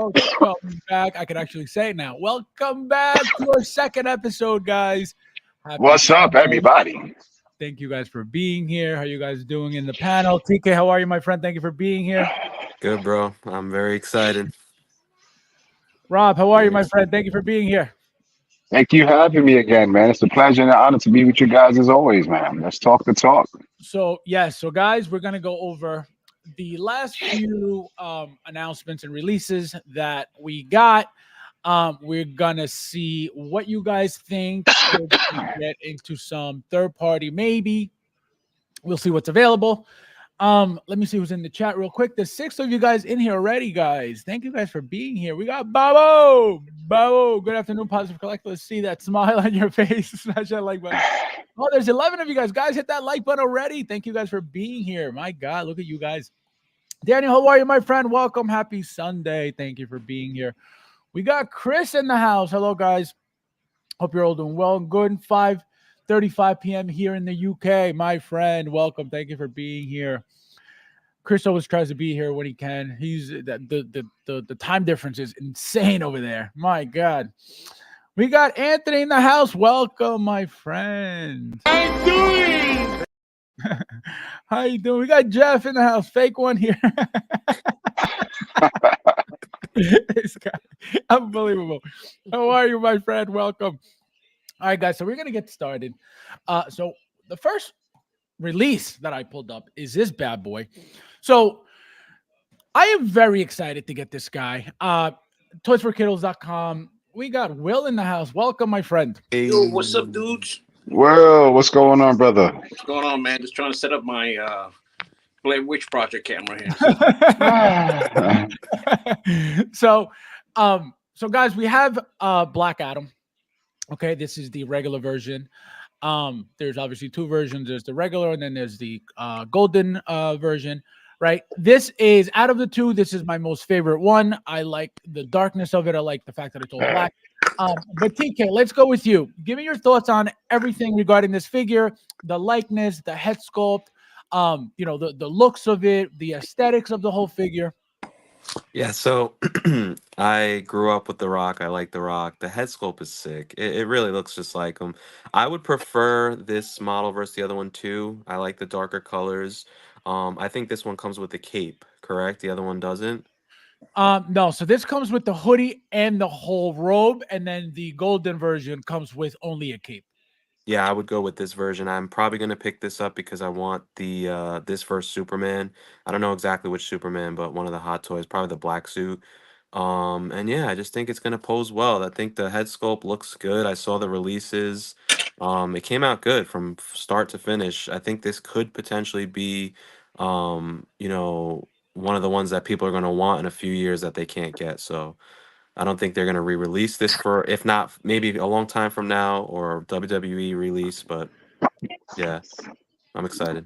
Welcome back. I can actually say it now. Welcome back to our second episode, guys. Happy What's up, Sunday. everybody? Thank you guys for being here. How are you guys doing in the panel? TK, how are you, my friend? Thank you for being here. Good, bro. I'm very excited. Rob, how are you, my friend? Thank you for being here. Thank you for having me again, man. It's a pleasure and an honor to be with you guys as always, man. Let's talk the talk. So, yes. So, guys, we're going to go over the last few announcements and releases that we got. We're going to see what you guys think. We're gonna get into some third party, maybe. We'll see what's available. Let me see who's in the chat real quick. There's 6 of you guys in here already, guys. Thank you guys for being here. We got Babo. Good afternoon, Positive Collector. Let's see that smile on your face. Smash that like button. Oh, there's 11 of you guys. Guys, hit that like button already. Thank you guys for being here. My God, look at you guys. Daniel, how are you, my friend? Welcome. Happy Sunday. Thank you for being here. We got Chris in the house. Hello, guys. Hope you're all doing well and good. 5:35 p.m. here in the UK. My friend, welcome. Thank you for being here. Chris always tries to be here when he can. He's the time difference is insane over there. My God. We got Anthony in the house. Welcome, my friend. How you doing? How you doing? We got Jeff in the house. Fake one here. This guy, unbelievable. How are you, my friend? Welcome. All right, guys. So we're gonna get started. So the first release that I pulled up is this bad boy. So I am very excited to get this guy. Toysforkiddos.com. We got Will in the house. Welcome, my friend. Yo, what's up, dudes? Well, what's going on, brother? What's going on, man? Just trying to set up my Blair Witch Project camera here. So guys, we have Black Adam. Okay, this is the regular version. There's obviously 2 versions. There's the regular, and then there's the golden version. Right. This is out of the 2. This is my most favorite one. I like the darkness of it. I like the fact that it's all black. But TK, let's go with you. Give me your thoughts on everything regarding this figure, the likeness, the head sculpt, the looks of it, the aesthetics of the whole figure. Yeah, so I grew up with The Rock. I like The Rock. The head sculpt is sick. It really looks just like him. I would prefer this model versus the other one too. I like the darker colors. I think this one comes with the cape, correct? The other one doesn't? No, so this comes with the hoodie and the whole robe, and then the golden version comes with only a cape. Yeah, I would go with this version. I'm probably gonna pick this up because I want the this versus Superman. I don't know exactly which Superman, but one of the hot toys, probably the black suit. And yeah, I just think it's gonna pose well. I think the head sculpt looks good. I saw the releases. It came out good from start to finish. I think this could potentially be, one of the ones that people are gonna want in a few years that they can't get. So I don't think they're going to re-release this for, if not, maybe a long time from now or WWE release. But yeah, I'm excited.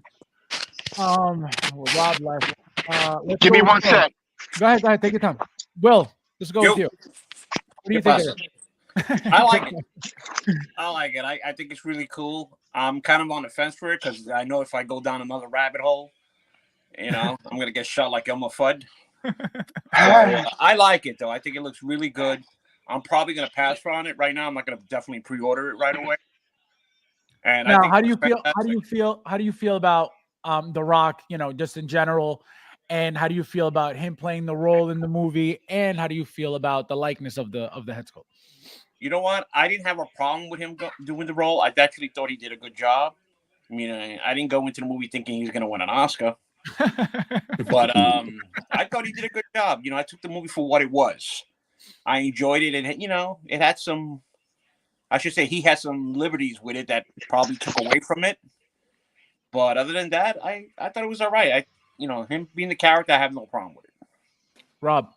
Rob left. Give me one sec. Go ahead. Take your time. Will, let's go with you. What do you think of it? I like it. I think it's really cool. I'm kind of on the fence for it because I know if I go down another rabbit hole, I'm going to get shot like Elmer Fudd. I like it though. I think it looks really good. I'm probably gonna pass on it right now. I'm not gonna definitely pre-order it right away. And now, I think how do you feel? How do you feel about The Rock? Just in general, and how do you feel about him playing the role in the movie? And how do you feel about the likeness of the head sculpt? You know what? I didn't have a problem with him doing the role. I actually thought he did a good job. I mean, I didn't go into the movie thinking he was gonna win an Oscar. But I thought he did a good job. I took the movie for what it was. I enjoyed it, and it had some. I should say he had some liberties with it that probably took away from it. But other than that, I thought it was all right. Him being the character, I have no problem with it. Rob,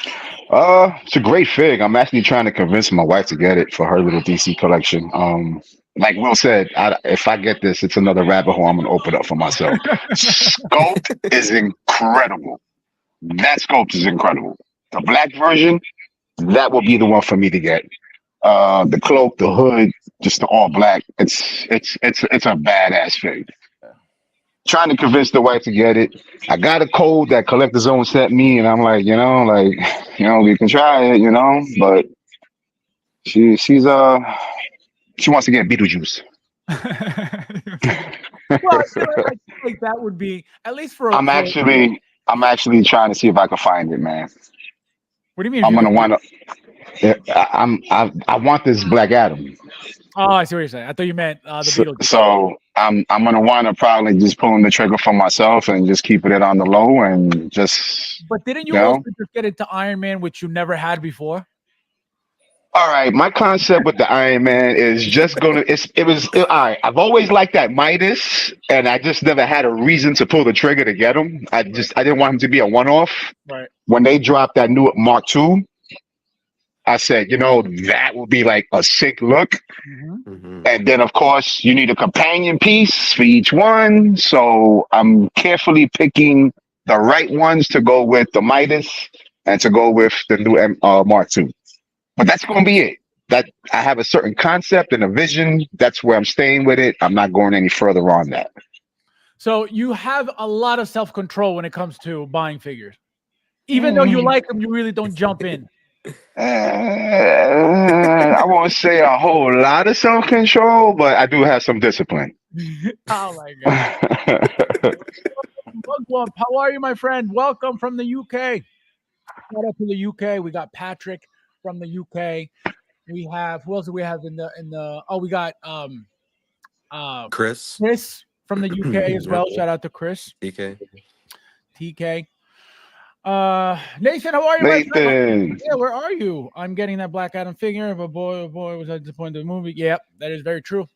It's a great fig. I'm actually trying to convince my wife to get it for her little DC collection. Like Will said, if I get this, it's another rabbit hole I'm gonna open up for myself. Sculpt is incredible. That sculpt is incredible. The black version, that will be the one for me to get. The cloak, the hood, just the all black. It's a badass fig. trying to convince the wife to get it. I got a code that Collector Zone sent me, and I'm like, we can try it, but she's she wants to get Beetlejuice. Well, I feel like that would be at least for. I'm actually trying to see if I can find it, man. What do you mean? I'm gonna want to. I want this Black Adam. Oh, I see what you're saying. I thought you meant the Beetlejuice. So I'm gonna want to probably just pulling the trigger for myself and just keeping it on the low and just. But didn't you also just get into Iron Man, which you never had before? All right, my concept with the Iron Man is just gonna. All right. I've always liked that Midas, and I just never had a reason to pull the trigger to get him. I didn't want him to be a one-off. Right. When they dropped that new Mark II, I said, that would be like a sick look. Mm-hmm. And then, of course, you need a companion piece for each one. So I'm carefully picking the right ones to go with the Midas and to go with the new Mark II. But that's going to be it. That I have a certain concept and a vision. That's where I'm staying with it. I'm not going any further on that. So you have a lot of self-control when it comes to buying figures. Even though you like them, you really don't jump in. I won't say a whole lot of self-control, but I do have some discipline. Oh my God. Welcome. How are you, my friend? Welcome from the UK. Shout out to the UK. We got Patrick from the UK. We have, who else do we have in the we got Chris from the UK as well. Shout out to Chris. TK. Nathan, how are you? Nathan. Yeah, where are you? I'm getting that Black Adam figure, but boy, was I disappointed in the movie. Yep, that is very true.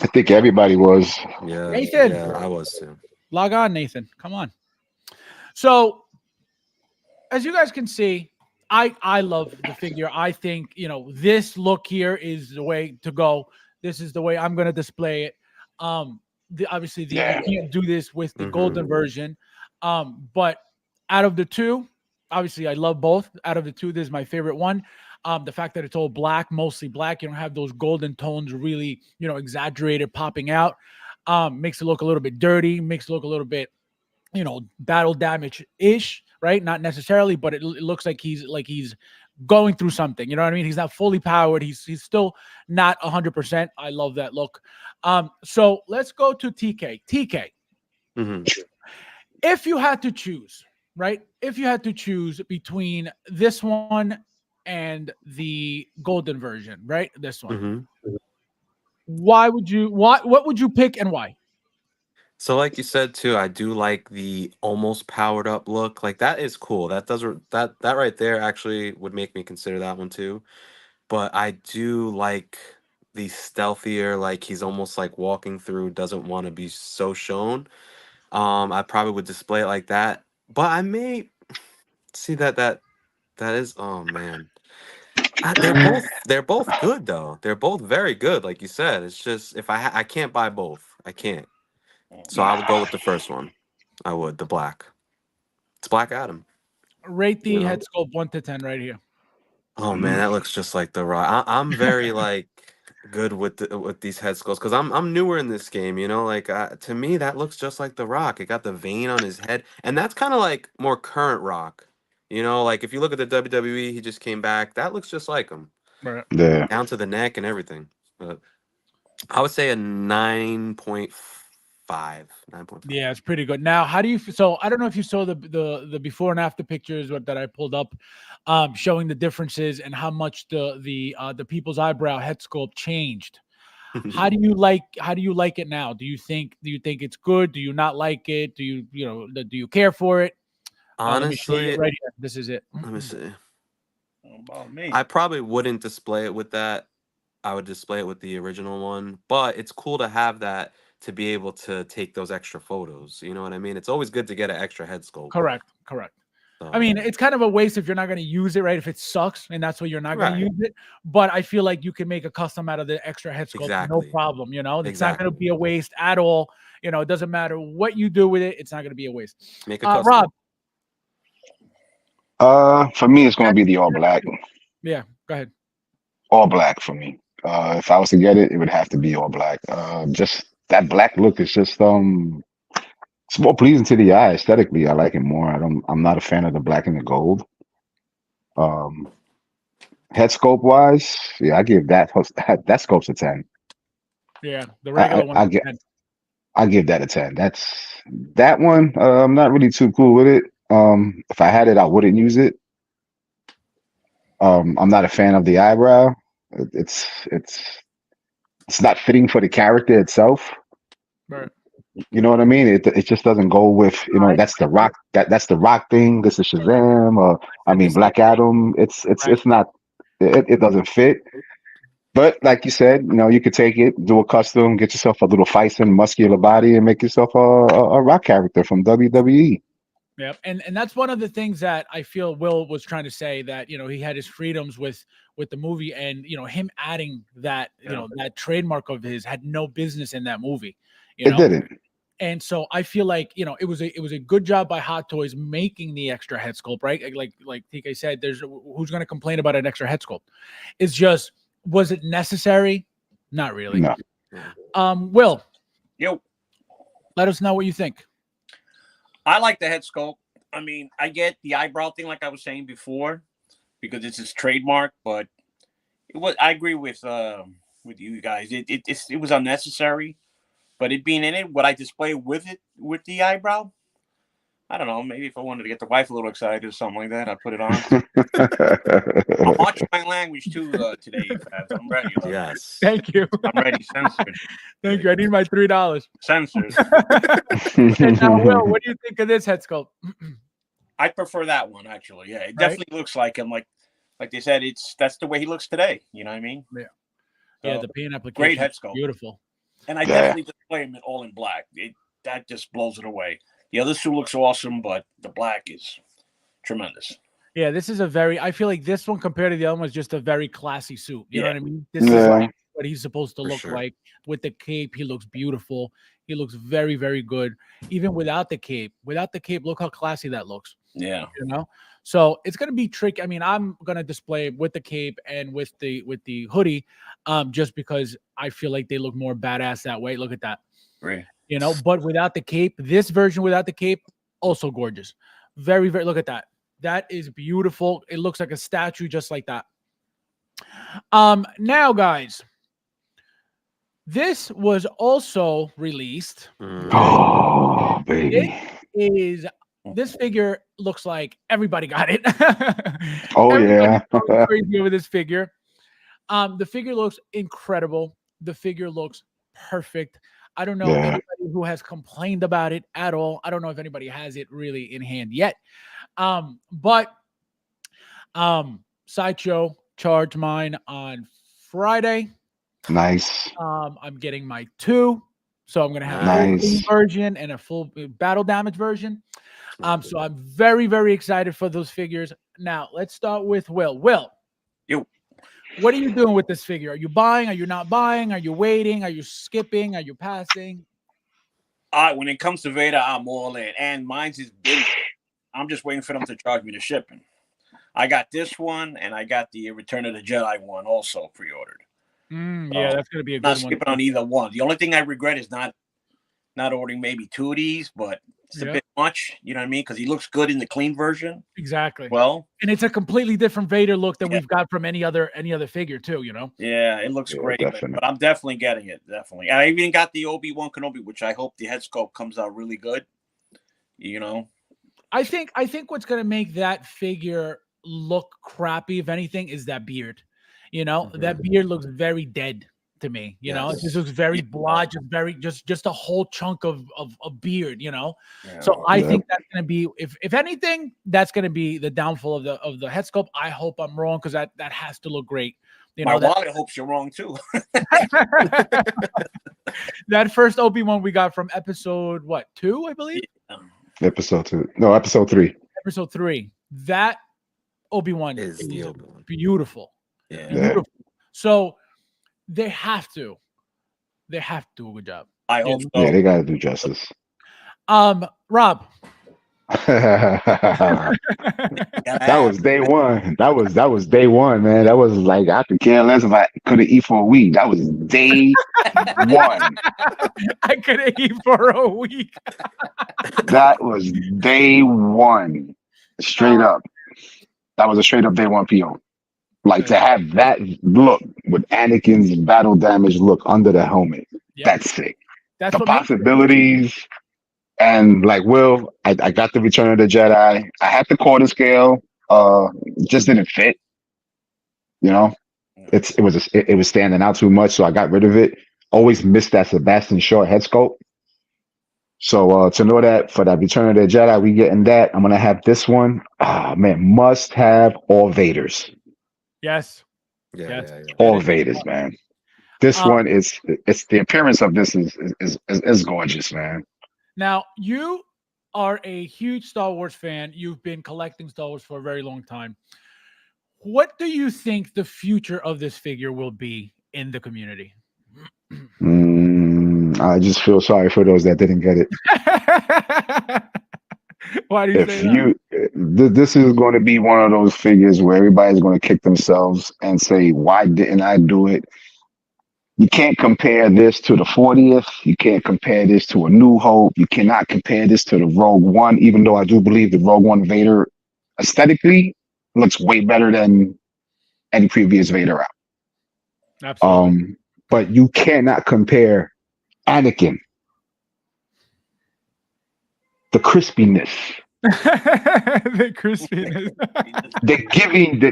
I think everybody was. Yeah, Nathan. Yeah, I was too. Log on, Nathan. Come on. So, as you guys can see, I love the figure. I think, this look here is the way to go. This is the way I'm going to display it. You can't do this with the golden version. But out of the two, obviously I love both. Out of the two, this is my favorite one. The fact that it's all black, mostly black, you don't have those golden tones really, exaggerated, popping out. Makes it look a little bit dirty, makes it look a little bit, battle damage-ish, right? Not necessarily, but it looks like he's going through something. You know what I mean? He's not fully powered. He's still not 100%. I love that look. So let's go to TK. TK. If you had to choose, right? If you had to choose between this one and the golden version, right? This one. What would you pick and why? So like you said too, I do like the almost powered up look. Like that is cool. That right there actually would make me consider that one too. But I do like the stealthier, like he's almost like walking through, doesn't want to be so shown. I probably would display it like that. But I may see that is, oh man. They're both good though. They're both very good, like you said. It's just if I can't buy both. I can't. So I would go with the first one. I would, the black. It's Black Adam. Rate the head sculpt 1 to 10 right here. Oh man, that looks just like the Rock. I'm very like good with these head sculpts because I'm newer in this game. Like to me that looks just like the Rock. It got the vein on his head, and that's kind of like more current Rock. Like if you look at the WWE, he just came back. That looks just like him. Right. Yeah. Down to the neck and everything. But I would say a 9.5. 9.5. Yeah, it's pretty good. Now, how do you? So I don't know if you saw the before and after pictures that I pulled up, showing the differences and how much the people's eyebrow head sculpt changed. How do you like it now? Do you think it's good? Do you not like it? Do you care for it? Honestly, right here. This is it. Let me see. About me. I probably wouldn't display it with that. I would display it with the original one, but it's cool to have that to be able to take those extra photos. You know what I mean? It's always good to get an extra head sculpt. Correct. So, I mean, it's kind of a waste if you're not going to use it, right? If it sucks and that's why you're not going to use it. But I feel like you can make a custom out of the extra head sculpt, no problem. It's not going to be a waste at all. It doesn't matter what you do with it. It's not going to be a waste. Make a custom. Rob. For me, it's going to be the all black. Yeah, go ahead. All black for me. If I was to get it, it would have to be all black. Just that black look is just It's more pleasing to the eye aesthetically. I like it more. I'm not a fan of the black and the gold. Um, Head sculpt wise, yeah, I give that sculpt's a 10. Yeah, the I, regular I, one. I get I give that a 10. That one. I'm not really too cool with it. If I had it, I wouldn't use it. I'm not a fan of the eyebrow. It's not fitting for the character itself. Right. You know what I mean? It just doesn't go with, that's the rock, that's the rock thing. This is Shazam, or I mean Black Adam. It's not, it doesn't fit. But like you said, you could take it, do a custom, get yourself a little feisty, muscular body, and make yourself a rock character from WWE. Yep, and that's one of the things that I feel Will was trying to say, that he had his freedoms with the movie, and him adding that that trademark of his had no business in that movie. It didn't. And so I feel like it was a good job by Hot Toys making the extra head sculpt, right? Like TK said, there's who's going to complain about an extra head sculpt? It's just, was it necessary? Not really. No. Will, Yo, let us know what you think. I like the head sculpt. I mean, I get the eyebrow thing, like I was saying before, because it's his trademark. But I agree with you guys. It was unnecessary. But it being in it, would I display with the eyebrow? I don't know. Maybe if I wanted to get the wife a little excited or something like that, I'd put it on. I'm watching my language too today, Fabs. I'm ready. Yes. Thank you. I'm ready. Censored. Thank you. I need my $3. Censored. And now, Will, what do you think of this head sculpt? I prefer that one, actually. Yeah, it definitely looks like him. Like they said, that's the way he looks today. You know what I mean? Yeah. So, Yeah, the paint application. Great head sculpt. Beautiful. And I definitely display him all in black. That just blows it away. The other suit looks awesome, but the black is tremendous. Yeah, this is I feel like this one compared to the other one is just a very classy suit. You know what I mean? This is like what he's supposed to look sure. like. With the cape, he looks beautiful. He looks very, very good. Even without the cape, look how classy that looks. Yeah. So it's gonna be tricky. I mean, I'm gonna display with the cape and with the hoodie, just because I feel like they look more badass that way. Look at that. Right. But without the cape, this version without the cape, also gorgeous. Very, very, look at that. That is beautiful. It looks like a statue just like that. Now, guys, this was also released. Oh, baby. This figure looks like everybody got it. Oh, yeah. Crazy over this figure. The figure looks incredible. The figure looks perfect. I don't know anybody who has complained about it at all. I don't know if anybody has it really in hand yet. But Sideshow charged mine on Friday. Nice. I'm getting my 2. So I'm going to have a full version and a full battle damage version. So I'm very, very excited for those figures. Now, let's start with Will. Will. Yo. What are you doing with this figure? Are you buying? Are you not buying? Are you waiting? Are you skipping? Are you passing? When it comes to Vader, I'm all in. And mine's is big. I'm just waiting for them to charge me the shipping. I got this one, and I got the Return of the Jedi one also pre-ordered. Yeah, that's going to be a good not one. Not skipping on either one. The only thing I regret is not ordering maybe 2 of these, but it's a bit much. You know what I mean? Because he looks good in the clean version. Exactly. Well, and it's a completely different Vader look than we've got from any other figure too. Yeah, it looks great. But I'm definitely getting it. Definitely. I even got the Obi-Wan Kenobi, which I hope the head sculpt comes out really good. I think what's going to make that figure look crappy, if anything, is that beard. That beard looks very dead to me. It just looks very blonde, just a whole chunk of beard. So I think that's going to be, if anything, that's going to be the downfall of the head sculpt. I hope I'm wrong, because that has to look great. My wallet hopes you're wrong too. That first Obi-Wan we got from episode 2, I believe. Episode 2. No, episode 3. Episode 3. That Obi-Wan is beautiful. Yeah. Beautiful. So they have to do a good job. I hope so. Yeah, they got to do justice. Rob, That Gotta have was day one. That was day one, man. That was like I could care less if I could have eat for a week. That was day one. I could eat for a week. That was day one. Straight up. That was a straight up day one PO. Like to have that look with Anakin's battle damage look under the helmet. Yep. That's sick. That's The what makes it. possibilities. And like Will, I got the Return of the Jedi. I had the quarter scale. Just didn't fit. You know, it was standing out too much, so I got rid of it. Always missed that Sebastian Shaw head sculpt. So to know that for that Return of the Jedi, we getting that. I'm gonna have this one. Ah man, must have all Vaders. Yes. Yeah, Yes. yeah, yeah. All That is- Vaders, man. This one is it's the appearance of this is gorgeous, man. Now, you are a huge Star Wars fan. You've been collecting Star Wars for a very long time. What do you think the future of this figure will be in the community? I just feel sorry for those that didn't get it. Why do you If say that? you, this is going to be one of those figures where everybody's going to kick themselves and say, "Why didn't I do it?" You can't compare this to the 40th. You can't compare this to A New Hope. You cannot compare this to the Rogue One, even though I do believe the Rogue One Vader aesthetically looks way better than any previous Vader out. Absolutely. But you cannot compare Anakin, the crispiness. The crispiness.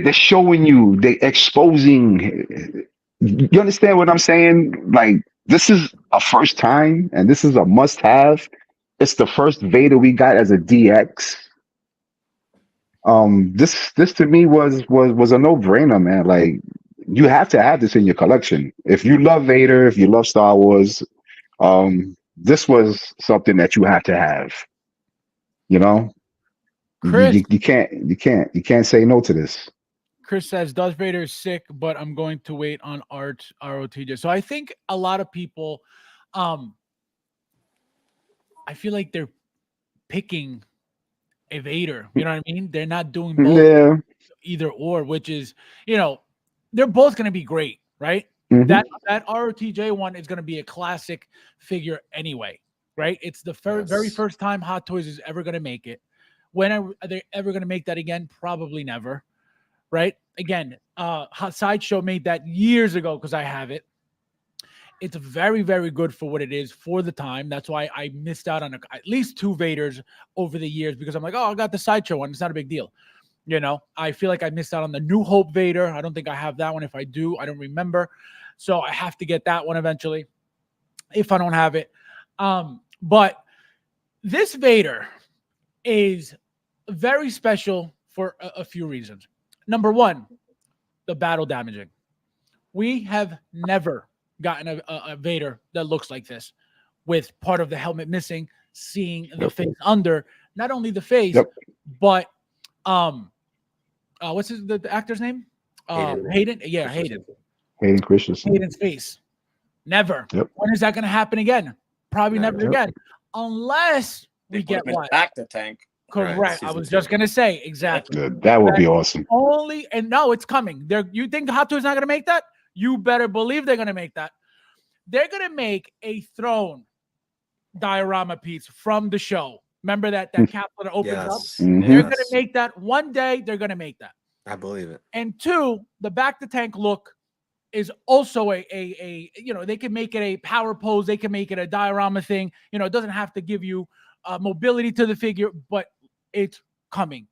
They're showing you, they're exposing. You understand what I'm saying? Like, this is a first time, and this is a must have. It's the first Vader we got as a DX. This to me was a no-brainer, man. Like, you have to have this in your collection. If you love Vader, if you love Star Wars, this was something that you have to have. You know? Chris, You can't say no to this. Chris says Darth Vader is sick, but I'm going to wait on ROTJ. So I think a lot of people, I feel like they're picking a Vader. You know what I mean? They're not doing both, Yeah. either or, which is, they're both going to be great, right? Mhm. That ROTJ one is going to be a classic figure anyway, right? It's the very Yes. first time Hot Toys is ever going to make it. When are they ever going to make that again? Probably never. Right? Again, Sideshow made that years ago because I have it. It's very, very good for what it is for the time. That's why I missed out on at least 2 Vaders over the years because I'm like, oh, I got the Sideshow one. It's not a big deal. I feel like I missed out on the New Hope Vader. I don't think I have that one. If I do, I don't remember. So I have to get that one eventually if I don't have it. But this Vader is very special for a few reasons. Number one, the battle damaging. We have never gotten a Vader that looks like this, with part of the helmet missing, seeing the face under. Not only the face, but what's the actor's name? Hayden. Yeah, Hayden. Hayden Christensen. Hayden's face. Never. Yep. When is that going to happen again? Probably never Yep. again, unless They we put get him in what? back the tank. Correct. Right, I season was 2. just gonna say exactly. Yeah, that would be awesome. No, it's coming. You think Hot Toys not gonna make that? You better believe they're gonna make that. They're gonna make a throne diorama piece from the show. Remember that capsule that opens up? Yes. Mhm. They're gonna make that one day. They're gonna make that. I believe it. And 2, the back to tank look is also a they can make it a power pose. They can make it a diorama thing. It doesn't have to give you mobility to the figure, but it's coming.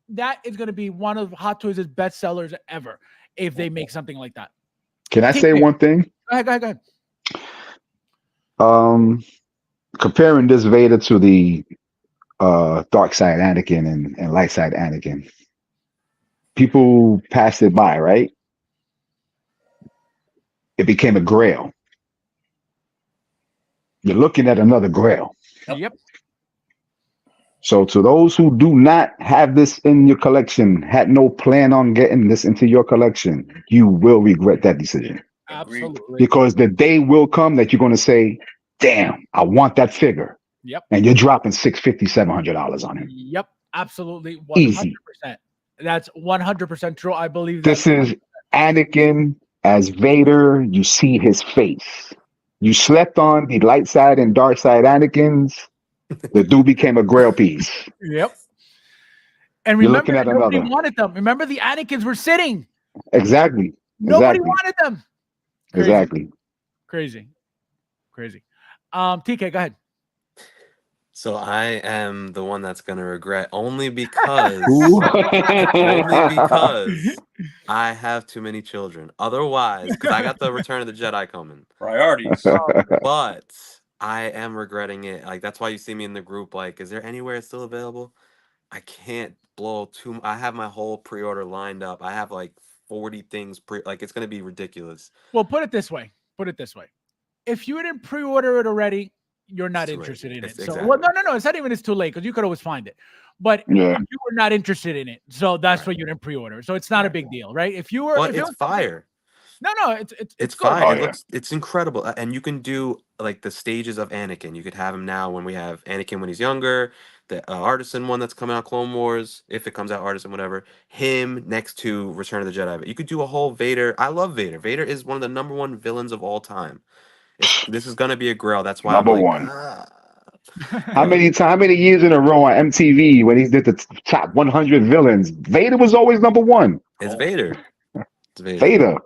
That is going to be one of Hot Toys' best sellers ever if they make something like that. Can I say one thing? Go ahead. Comparing this Vader to the dark side Anakin and light side Anakin, people passed it by, right? It became a grail. You're looking at another grail. Yep. So to those who do not have this in your collection, had no plan on getting this into your collection, you will regret that decision. Absolutely. Because the day will come that you're going to say, damn, I want that figure. Yep. And you're dropping $650, $700 on him. Yep. Absolutely. 100%. Easy. That's 100% true. I believe that. This is Anakin as Vader. You see his face. You slept on the light side and dark side Anakins. The dude became a grail piece. Yep. And You're remember, looking at nobody another. wanted them. Remember, the Anakins were sitting. Exactly. Nobody Exactly. wanted them. Crazy. Exactly. Crazy. TK, go ahead. So I am the one that's gonna regret only because I have too many children. Otherwise, because I got the Return of the Jedi coming. Priorities. But I am regretting it. Like that's why you see me in the group. Like, is there anywhere it's still available? I can't blow too. I have my whole pre-order lined up. I have like 40 things like it's gonna be ridiculous. Well, put it this way. If you didn't pre-order it already, you're not interested in it. So, exactly. well, no. It's not even it's too late because you could always find it. But you were not interested in it, so that's why you didn't pre-order. So it's not a big deal, right? If you were, but it's fire. No, it's fire. Good. It's incredible, and you can do like the stages of Anakin. You could have him now when we have Anakin when he's younger, the artisan one that's coming out, Clone Wars, if it comes out, artisan, whatever. Him next to Return of the Jedi. But you could do a whole Vader. I love Vader. Vader is one of the #1 villains of all time. This is gonna be a grail. That's why number I'm like, one. How many years in a row on MTV when he did the top 100 villains? Vader was always number one. It's Vader. It's Vader.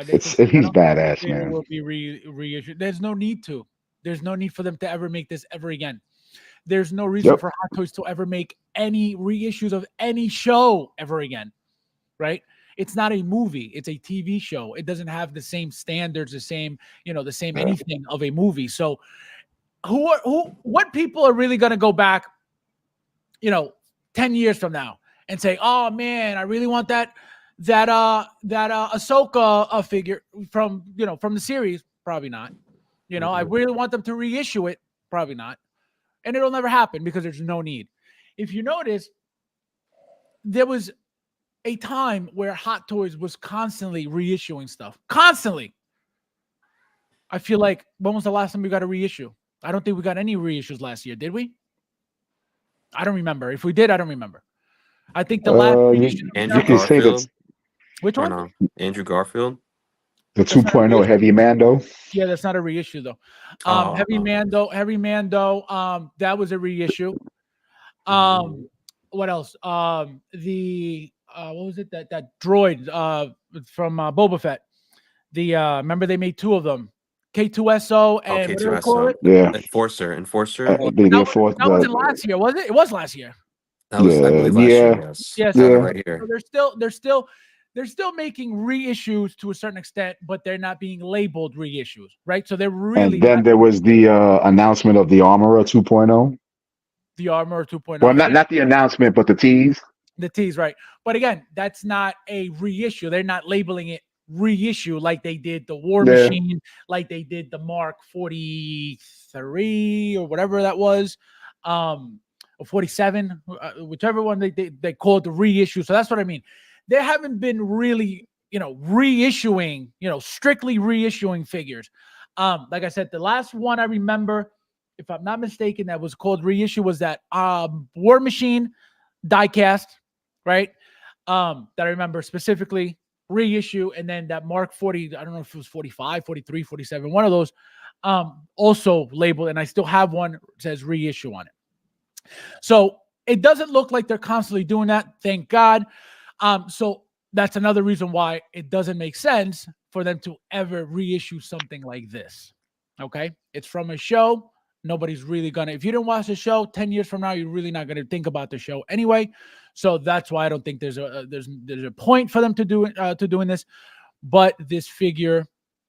He's badass, Vader man. will be reissued. There's no need to. There's no need for them to ever make this ever again. There's no reason for Hot Toys to ever make any reissues of any show ever again, right? It's not a movie. It's a TV show. It doesn't have the same standards, the same anything of a movie. So what people are really going to go back, 10 years from now and say, oh man, I really want that Ahsoka figure from the series. Probably not. I really want them to reissue it. Probably not. And it'll never happen because there's no need. If you notice, there was a time where Hot Toys was constantly reissuing stuff. Constantly. I feel like, when was the last time we got a reissue? I don't think we got any reissues last year, did we? I don't remember. If we did, I don't remember. I think the last reissue. Andrew Garfield. Which one? No. Andrew Garfield. The 2.0 Heavy Mando. Yeah, that's not a reissue though. Heavy Mando. That was a reissue. What else? What was it? That droid from Boba Fett. Remember they made two of them. K2SO and what do they call it? Yeah. Enforcer. That wasn't last year, was it? It was last year. That was, I believe, last year. Yes. Right here. So they're still making reissues to a certain extent, but they're not being labeled reissues, right? So they're really. And then there was the announcement of the Armorer 2.0. The Armorer 2.0. Well, not the announcement, but the tease. The tease, right? But again, that's not a reissue. They're not labeling it reissue like they did the War Machine, like they did the Mark 43 or whatever that was, or 47, whichever one they called the reissue. So that's what I mean. They haven't been really, reissuing, strictly reissuing figures. Like I said, the last one I remember, if I'm not mistaken, that was called reissue was that War Machine diecast, right? That I remember specifically. Reissue, and then that Mark 40, I don't know if it was 45, 43, 47, one of those also labeled, and I still have one that says reissue on it. So it doesn't look like they're constantly doing that, thank God. So that's another reason why it doesn't make sense for them to ever reissue something like this. Okay? It's from a show. Nobody's really gonna, if you didn't watch the show 10 years from now, you're really not gonna think about the show anyway. So that's why I don't think there's a point for them to doing this. But this figure,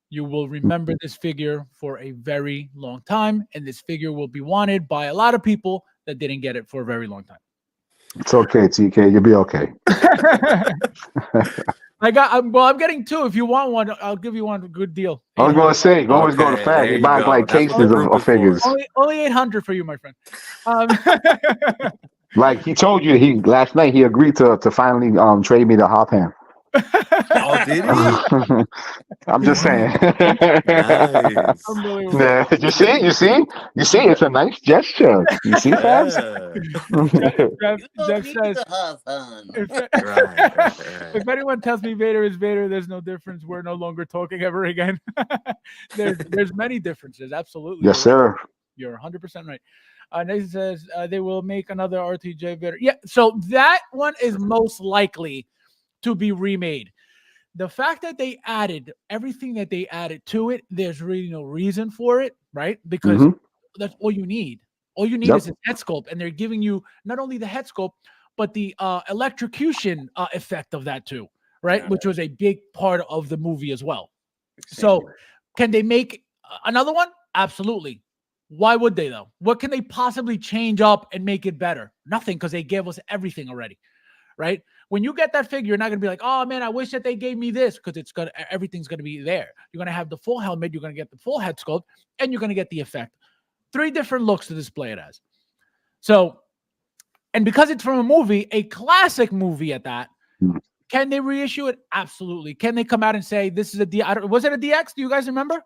you will remember this figure for a very long time, and this figure will be wanted by a lot of people that didn't get it for a very long time. It's okay, TK. You'll be okay. I'm getting two. If you want one, I'll give you one good deal. I was going to say, always go to Fab. He buys like cases of figures. Only 800 for you, my friend. Like he told you, last night he agreed to finally trade me the Hop Hand. Oh, did he? I'm just saying. Nice. Unbelievable. Yeah, you see. It's a nice gesture. You see, Fabs? Jeff, Jeff says, if, Right. if anyone tells me Vader is Vader, there's no difference. We're no longer talking ever again. there's many differences. Absolutely. Yes, sir. You're 100% right. Nathan says they will make another RTJ Vader. Yeah, so that one is most likely to be remade. The fact that they added everything that they added to it, there's really no reason for it, right? Because Mhm. that's all you need. All you need Yep. is a head sculpt, and they're giving you not only the head sculpt, but the electrocution effect of that too, right? Yeah. Which was a big part of the movie as well. So, can they make another one? Absolutely. Why would they though? What can they possibly change up and make it better? Nothing, because they gave us everything already, right? When you get that figure, you're not gonna be like, oh man, I wish that they gave me this, because everything's gonna be there. You're gonna have the full helmet, you're gonna get the full head sculpt, and you're gonna get the effect. 3 different looks to display it as. So, and because it's from a movie, a classic movie at that, Mhm. can they reissue it? Absolutely. Can they come out and say this is a D? Was it a DX? Do you guys remember?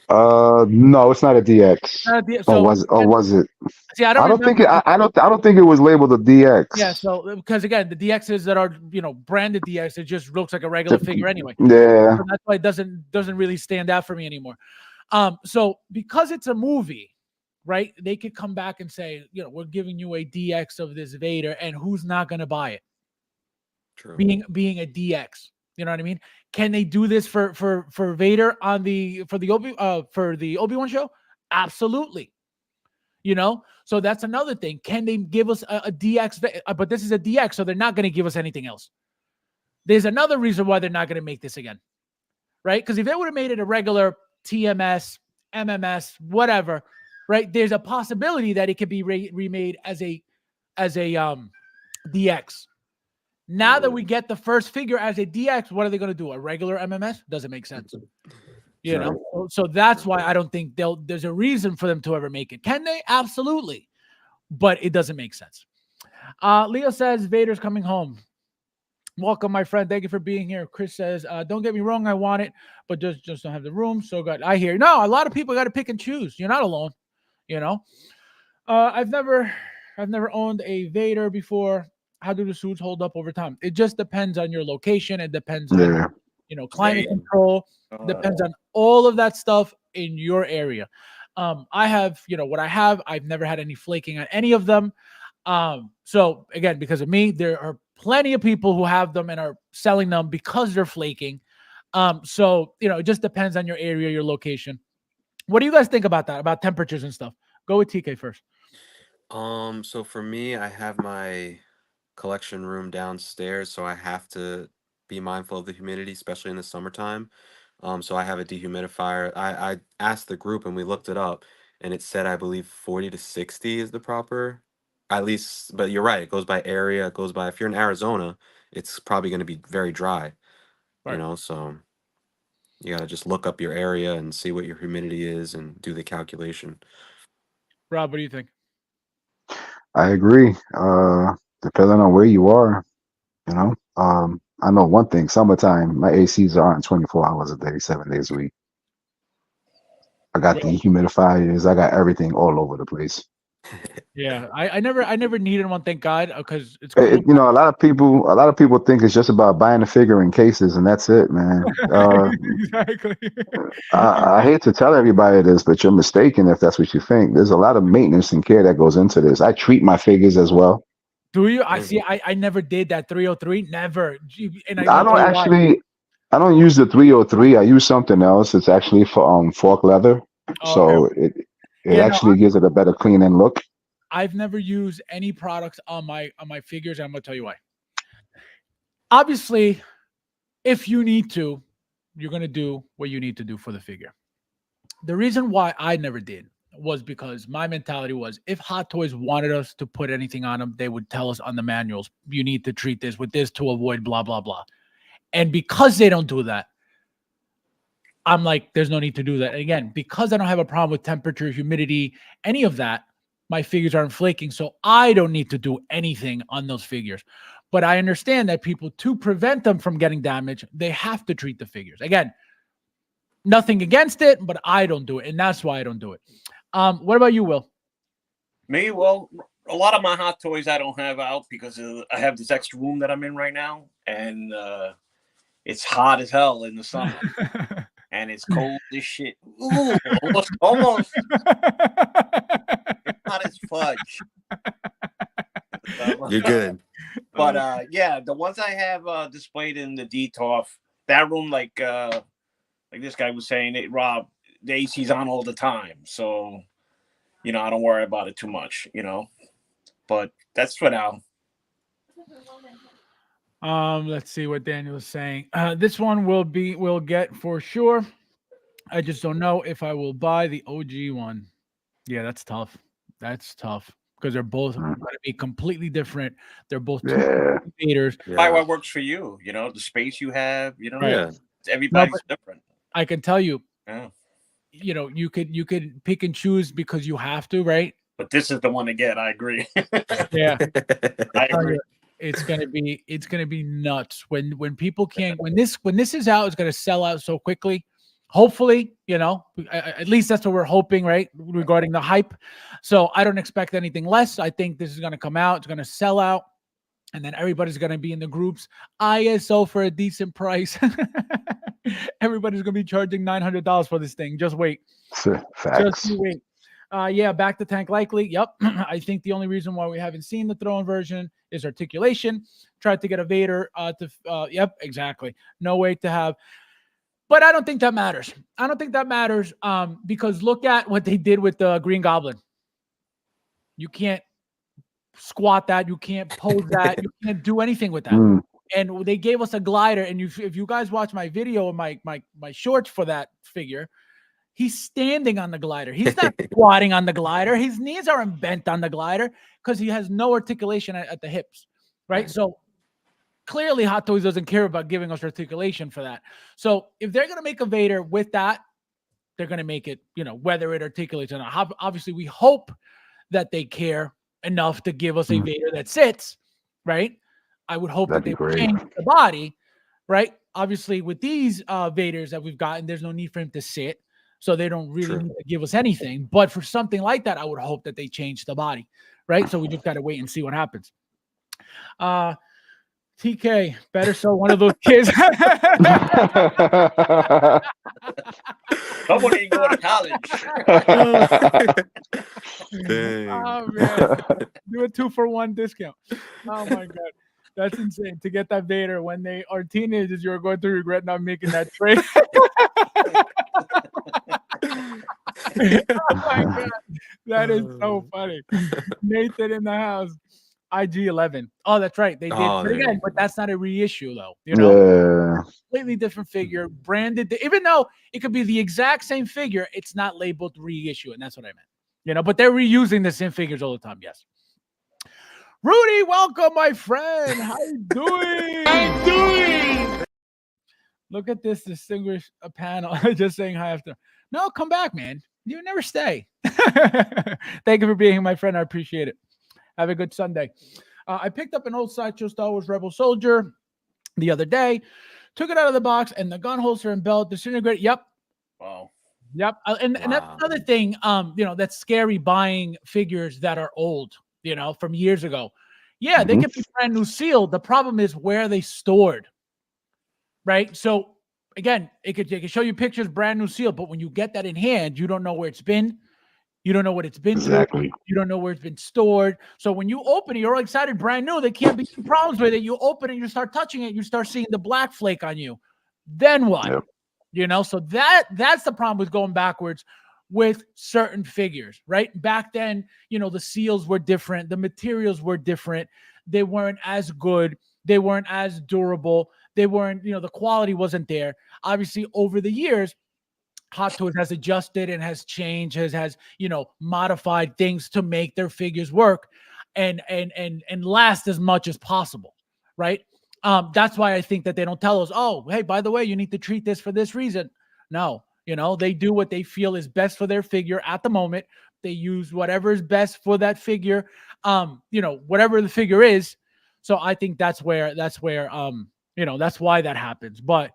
No, it's not a DX. Not a D- Or so was it? see, I I don't don't think remember. I don't think it was labeled a DX. Yeah, so because again, the DXs that are branded DX, it just looks like a regular figure anyway. Yeah. So that's why it doesn't really stand out for me anymore. So because it's a movie, right? They could come back and say, we're giving you a DX of this Vader, and who's not going to buy it? True. Being a DX, you know what I mean? Can they do this for Vader on for the Obi-Wan show? Absolutely. So that's another thing. Can they give us a DX? But this is a DX, so they're not going to give us anything else. There's another reason why they're not going to make this again, right? Because if they would have made it a regular TMS, MMS, whatever, right? There's a possibility that it could be remade as a DX. Now that we get the first figure as a DX, what are they going to do? A regular MMS? Doesn't make sense. So that's why I don't think there's a reason for them to ever make it. Can they? Absolutely. But it doesn't make sense. Leo says Vader's coming home. Welcome, my friend. Thank you for being here. Chris says, don't get me wrong, I want it, but just don't have the room. So good. I hear. No, a lot of people got to pick and choose. You're not alone. I've never owned a Vader before. How do the suits hold up over time? It just depends on your location. It depends on climate control. Depends on all of that stuff in your area. I have, what I have. I've never had any flaking on any of them. So again, because of me, there are plenty of people who have them and are selling them because they're flaking. So it just depends on your area, your location. What do you guys think about that? About temperatures and stuff? Go with TK first. So for me, I have my collection room downstairs, so I have to be mindful of the humidity, especially in the summertime. So I have a dehumidifier. I asked the group and we looked it up, and it said I believe 40 to 60 is the proper, at least. But you're right, it goes by area. It goes by, if you're in Arizona, it's probably going to be very dry. Right. So you got to just look up your area and see what your humidity is and do the calculation. Rob, what do you think? I agree. Depending on where you are, I know one thing, summertime, my ACs aren't 24 hours a day, 7 days a week. I got dehumidifiers, I got everything all over the place. Yeah, I never needed one, thank God, because it's cool. A lot of people think it's just about buying the figure in cases and that's it, man. Exactly. I hate to tell everybody this, but you're mistaken if that's what you think. There's a lot of maintenance and care that goes into this. I treat my figures as well. Do you? I see. I never did that 303. Never. And I don't use the 303. I use something else. It's actually for fork leather, so okay. it actually gives it a better clean and look. I've never used any products on my figures, and I'm gonna tell you why. Obviously, if you need to, you're gonna do what you need to do for the figure. The reason why I never did was because my mentality was, if Hot Toys wanted us to put anything on them, they would tell us on the manuals, you need to treat this with this to avoid blah, blah, blah. And because they don't do that, I'm like, there's no need to do that. And again, because I don't have a problem with temperature, humidity, any of that, my figures aren't flaking. So I don't need to do anything on those figures. But I understand that people, to prevent them from getting damaged, they have to treat the figures. Again, nothing against it, but I don't do it, and that's why I don't do it. What about you, Will? Me, well, a lot of my hot toys I don't have out because I have this extra room that I'm in right now, and it's hot as hell in the summer, and it's cold as shit. Ooh, almost it's hot as fudge. You're good. But yeah, the ones I have displayed in the DTOF, that room, like this guy was saying, Rob, the AC's on all the time, so I don't worry about it too much, But that's for now. Let's see what Daniel is saying. This one we'll get for sure. I just don't know if I will buy the OG one. Yeah, that's tough. That's tough because they're both going to be completely different. They're both two Vaders. Probably what works for you, the space you have, Yeah. Everybody's different. I can tell you, Yeah. You could pick and choose because you have to, right? But this is the one to get. I agree. Yeah, I agree. It's gonna be nuts when people can't. When this is out, it's gonna sell out so quickly. Hopefully, at least that's what we're hoping, right? Regarding the hype. So I don't expect anything less. I think this is gonna come out. It's gonna sell out. And then everybody's going to be in the groups. ISO for a decent price. Everybody's going to be charging $900 for this thing. Just wait. Facts. Just wait. Yeah, back to tank likely. Yep. I think the only reason why we haven't seen the throne version is articulation. Tried to get a Vader yep, exactly. No way to have. But I don't think that matters. I don't think that matters because look at what they did with the Green Goblin. You can't squat that, you can't pose that, you can't do anything with that. And they gave us a glider, and if you guys watch my video of my shorts for that figure, he's standing on the glider. He's not squatting on the glider. His knees aren't bent on the glider because he has no articulation at the hips, right? So clearly Hot Toys doesn't care about giving us articulation for that. So if they're going to make a Vader with that, they're going to make it, whether it articulates or not. Obviously, we hope that they care enough to give us a Vader that sits, right? I would hope that they change the body, right? Obviously, with these Vaders that we've gotten, there's no need for him to sit, so they don't really need to give us anything. But for something like that, I would hope that they change the body, right? So we just got to wait and see what happens. TK, better sell one of those kids. Somebody go to college. Oh man, do a 2-for-1 discount. Oh my god, that's insane. To get that Vader when they are teenagers, you're going to regret not making that trade. Oh my god, that is so funny. Nathan in the house. IG-11. Oh, that's right. They did. But again, but that's not a reissue, though. Completely different figure, branded. Even though it could be the exact same figure, it's not labeled reissue, and that's what I meant. But they're reusing the same figures all the time. Yes. Rudy, welcome, my friend. How you doing? I'm doing. Look at this distinguished panel. Just saying hi after. No, come back, man. You never stay. Thank you for being here, my friend. I appreciate it. Have a good Sunday. I picked up an old Sideshow Star Wars Rebel Soldier the other day, took it out of the box, and the gun holster and belt disintegrated. Yep. Wow. Yep. And that's another thing, that's scary buying figures that are old, from years ago. Yeah, they can be brand new sealed. The problem is where they stored, right? So, again, it could show you pictures brand new sealed, but when you get that in hand, you don't know where it's been. You don't know what it's been through. You don't know where it's been stored. So when you open it, you're all excited, brand new. There can't be some problems with it. You open it, you start touching it, you start seeing the black flake on you. Then what? Yep. So that's the problem with going backwards with certain figures, right? Back then, the seals were different. The materials were different. They weren't as good. They weren't as durable. They weren't, the quality wasn't there. Obviously, over the years, Hot Toys has adjusted and has changed, has modified things to make their figures work and last as much as possible, right? That's why I think that they don't tell us, oh, hey, by the way, you need to treat this for this reason. No, they do what they feel is best for their figure at the moment. They use whatever is best for that figure, whatever the figure is. So I think that's where that's why that happens. But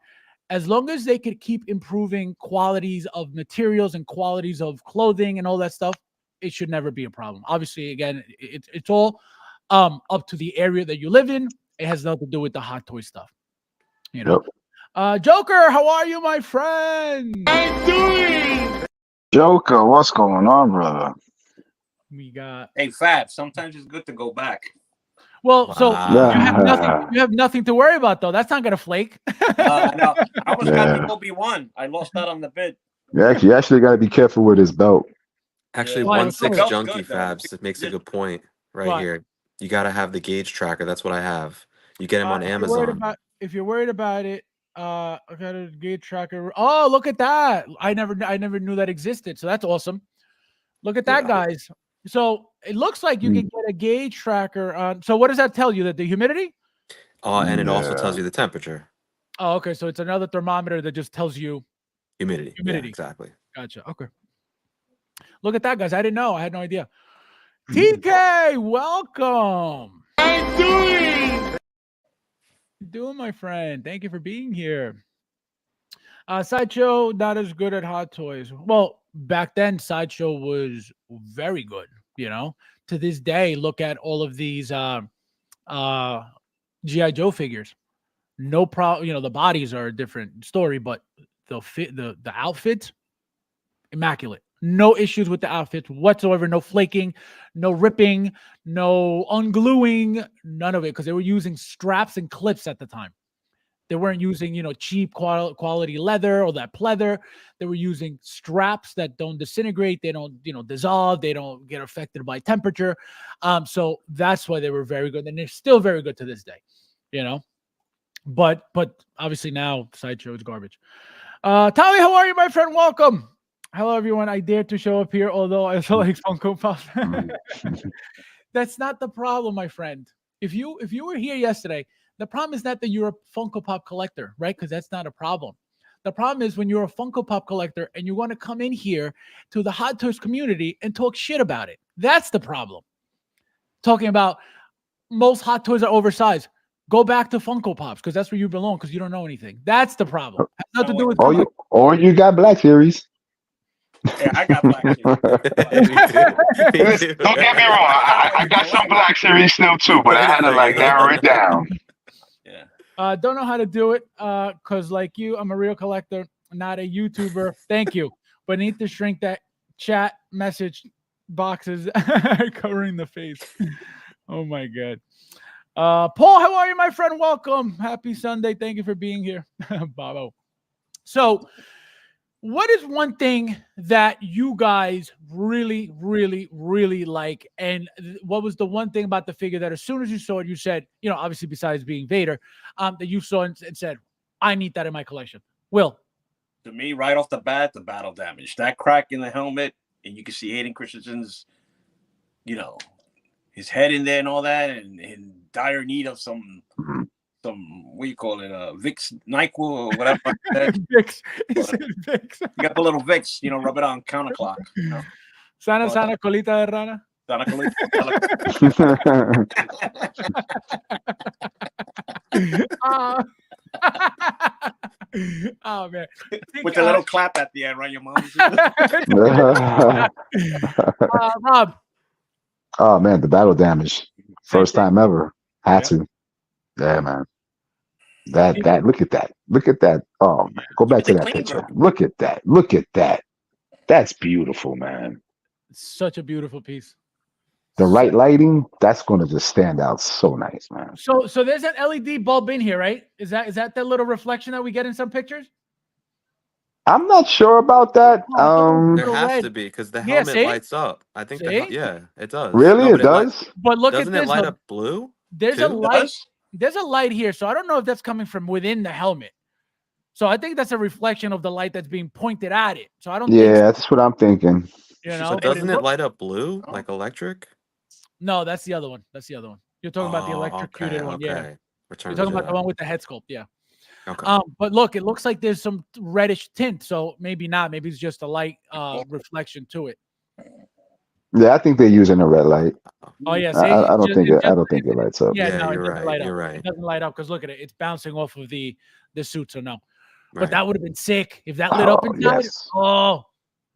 as long as they could keep improving qualities of materials and qualities of clothing and all that stuff, it should never be a problem. Obviously, again, it's all up to the area that you live in. It has nothing to do with the hot toy stuff. Yep. Joker, how are you, my friend? Joker, what's going on, brother? We got Hey, Fab, sometimes it's good to go back. so Wow. you have nothing to worry about though. That's not gonna flake. No, I almost got Yeah. the Obi-Wan. I lost that on the bid. You actually got to be careful with his belt. Actually, Why? 1-6 What's up? junkie Good, though. Fabs. That makes a good point right Why? here. You got to have the gauge tracker. That's what I have. You get them on If you're worried Amazon. if you're worried about it, I got a gauge tracker. Oh, look at that! I never knew that existed. So that's awesome. Look at that, Yeah. guys. So it looks like you can get a gauge tracker on. So what does that tell you? That the humidity? And it also tells Yeah. you the temperature, Oh, okay. So it's another thermometer that just tells you humidity. Yeah, humidity. exactly. Gotcha. Okay. Look at that, guys. I didn't know. I had no idea. TK, welcome. How you doing, my friend? Thank you for being here. Sideshow, not as good at hot toys. Well, back then, Sideshow was very good. To this day, look at all of these GI Joe figures. No problem. The bodies are a different story, but the outfits, immaculate. No issues with the outfits whatsoever. No flaking, no ripping, no ungluing, none of it, because they were using straps and clips at the time. They weren't using, cheap quality leather or that pleather. They were using straps that don't disintegrate. They don't, dissolve. They don't get affected by temperature. So that's why they were very good, and they're still very good to this day. But obviously now Sideshow is garbage. Tommy, how are you, my friend? Welcome. Hello, everyone. I dared to show up here, although I also like Funko Pops. That's not the problem, my friend. If you were here yesterday, the problem is not that you're a Funko Pop collector, right? Because that's not a problem. The problem is when you're a Funko Pop collector and you want to come in here to the Hot Toys community and talk shit about it. That's the problem. Talking about most Hot Toys are oversized. Go back to Funko Pops because that's where you belong because you don't know anything. That's the problem. Has nothing to do with Or you got Black Series. Yeah, I got Black Series. Me too. Don't get me wrong. I got some Black Series still too, but I had to narrow it down. Yeah. Don't know how to do it because like you, I'm a real collector, not a YouTuber. Thank you. But need to shrink that chat message boxes covering the face. Oh my God. Paul, how are you, my friend? Welcome. Happy Sunday. Thank you for being here. Bobo. So what is one thing that you guys really, really, really like? And what was the one thing about the figure that as soon as you saw it, you said, obviously besides being Vader, that you saw and said, I need that in my collection? Will? To me, right off the bat, the battle damage. That crack in the helmet, and you can see Hayden Christensen's, his head in there and all that, and in dire need of some what do you call it, Vicks NyQuil or whatever. Vicks. Vicks. You got the little Vicks, rub it on counterclock. Sana colita de rana. Sana colita. Oh man! With the little clap at the end, right? Your mom. Rob. Oh man, the battle damage. First time ever. Had to. Yeah, man. That look at that. Look at that. Oh man. Go back to that picture. Look at that. Look at that. That's beautiful, man. Such a beautiful piece. The right lighting, that's gonna just stand out so nice, man. So there's an LED bulb in here, right? Is that the little reflection that we get in some pictures? I'm not sure about that. There has to be because the helmet lights up. I think it does. Really, it does. But look doesn't at this. it light up blue? There's a light. There's a light here, so I don't know if that's coming from within the helmet. So I think that's a reflection of the light that's being pointed at it. So I don't. Yeah, that's what I'm thinking. So doesn't it light up blue like electric? No, that's the other one. That's the other one. You're talking about the electrocuted one. Yeah. You're talking about the one with the head sculpt. Yeah. Okay. But look, it looks like there's some reddish tint, so maybe not. Maybe it's just a light reflection to it. Yeah, I think they're using a red light. Oh yeah, I, see, I I don't think it. I don't it, think it lights up. yeah, Yeah, no, it you're doesn't right. light up. You're It right. doesn't light up because look at it; it's bouncing off of the suit. So no, but Right. that would have been sick if that lit up Oh inside. yes. Oh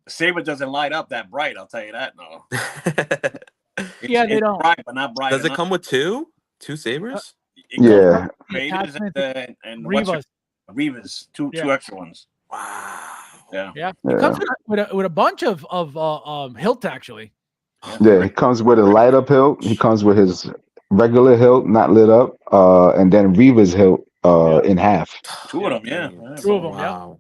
Saber doesn't light up that bright. I'll tell you that. No, yeah, they it's don't. bright, but not bright Does it enough. come with two sabers? It comes Yeah. The Vader's attachment, and what's Rivas. Reva's two Yeah. extra ones. Wow. Yeah. Yeah, it Yeah. comes with a bunch of hilt actually. Yeah. He comes with a light up hilt. He comes with his regular hilt, not lit up. And then Reva's hilt, Yeah. in half. Two of them, yeah. Dang. Two of them, yeah. Wow.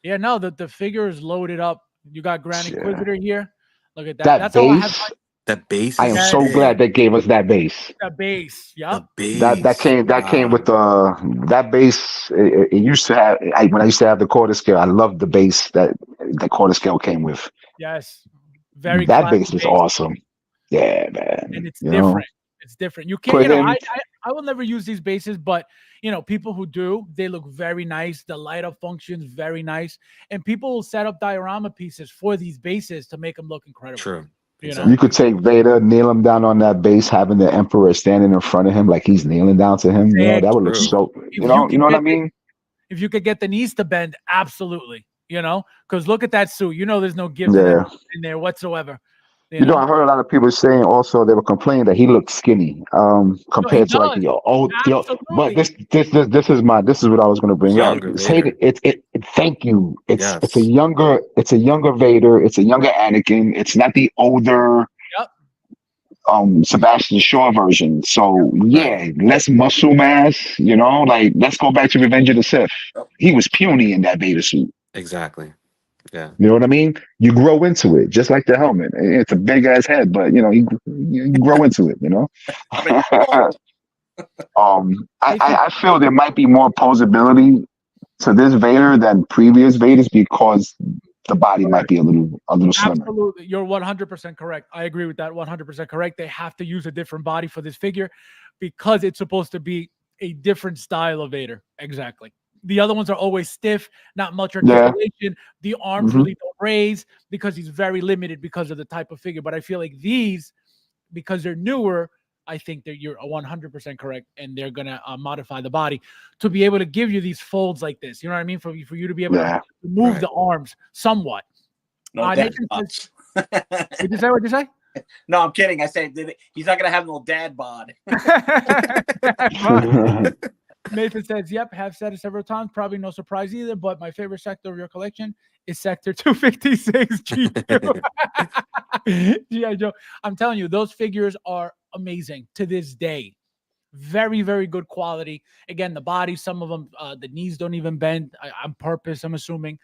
Yeah, no, the figure is loaded up. You got Grand Yeah. Inquisitor here. Look at that. That That's how I have base. The base I is am Yeah. so sick. glad they gave us that base. the base. The Yep. base. That came with that base. It used to have when I used to have the quarter scale. I loved the base that the quarter scale came with. Yes. Very That classic base was base. awesome. Yeah, man. And it's You know, different. It's different. You can't, put you know, him. I will never use these bases, but you know, people who do, they look very nice. The light up functions very nice, and people will set up diorama pieces for these bases to make them look incredible. True. You know? Exactly. You could take Vader, kneel him down on that base, having the Emperor standing in front of him like he's kneeling down to him. You know, that would look True. so. If You know can what I get mean? if you could get the knees to bend, absolutely. You know, because look at that suit. You know, there's no give to Yeah. that in there whatsoever. You know, I heard a lot of people saying also they were complaining that he looked skinny, compared to like does. but Absolutely. this is what I was going to bring up. Younger Say Vader. thank you. It's a Yes. younger Vader. It's a younger Anakin. It's not the older Yep. Sebastian Shaw version. So yeah, less muscle mass. You know, like let's go back to Revenge of the Sith. He was puny in that Vader suit. Exactly. Yeah. You know what I mean? You grow into it, just like the helmet. It's a big ass head, but you know, you grow into it. You know. I feel there might be more posability to this Vader than previous Vaders because the body might be a little slimmer. Absolutely. You're 100% correct. I agree with that. 100% correct. They have to use a different body for this figure because it's supposed to be a different style of Vader. Exactly. The other ones are always stiff, not much articulation. The arms really don't raise because he's very limited because of the type of figure. But I feel like these, because they're newer, I think that you're 100% correct, and they're gonna modify the body to be able to give you these folds like this. You know what I mean? For you to be able to move the arms somewhat. No, Nathan says, did you say what you say? No, I'm kidding. I said he's not gonna have no dad bod. Nathan says, "Yep, have said it several times. Probably no surprise either. But my favorite sector of your collection is Sector 256 G2. GI Joe. I'm telling you, those figures are amazing to this day. Very, very good quality. Again, the body, some of them, the knees don't even bend on purpose. I'm assuming,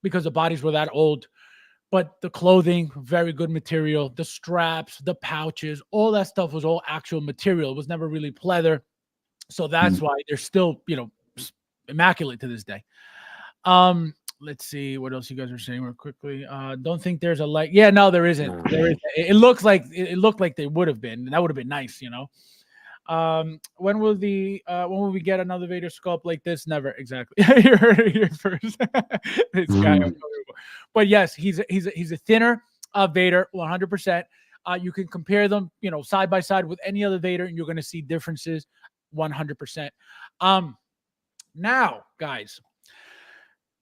because the bodies were that old. But the clothing, very good material. The straps, the pouches, all that stuff was all actual material. It was never really pleather. So that's why they're still, you know, immaculate to this day. Let's see what else you guys are saying real quickly. Don't think there's a light. Yeah, no, there isn't. No. There is. It looks like it looked like they would have been, and that would have been nice, you know. When will we get another Vader sculpt like this? Never. Exactly. You heard it here first. This guy. But yes, he's a thinner Vader, 100%. You can compare them, you know, side by side with any other Vader, and you're going to see differences, 100%. Now, guys,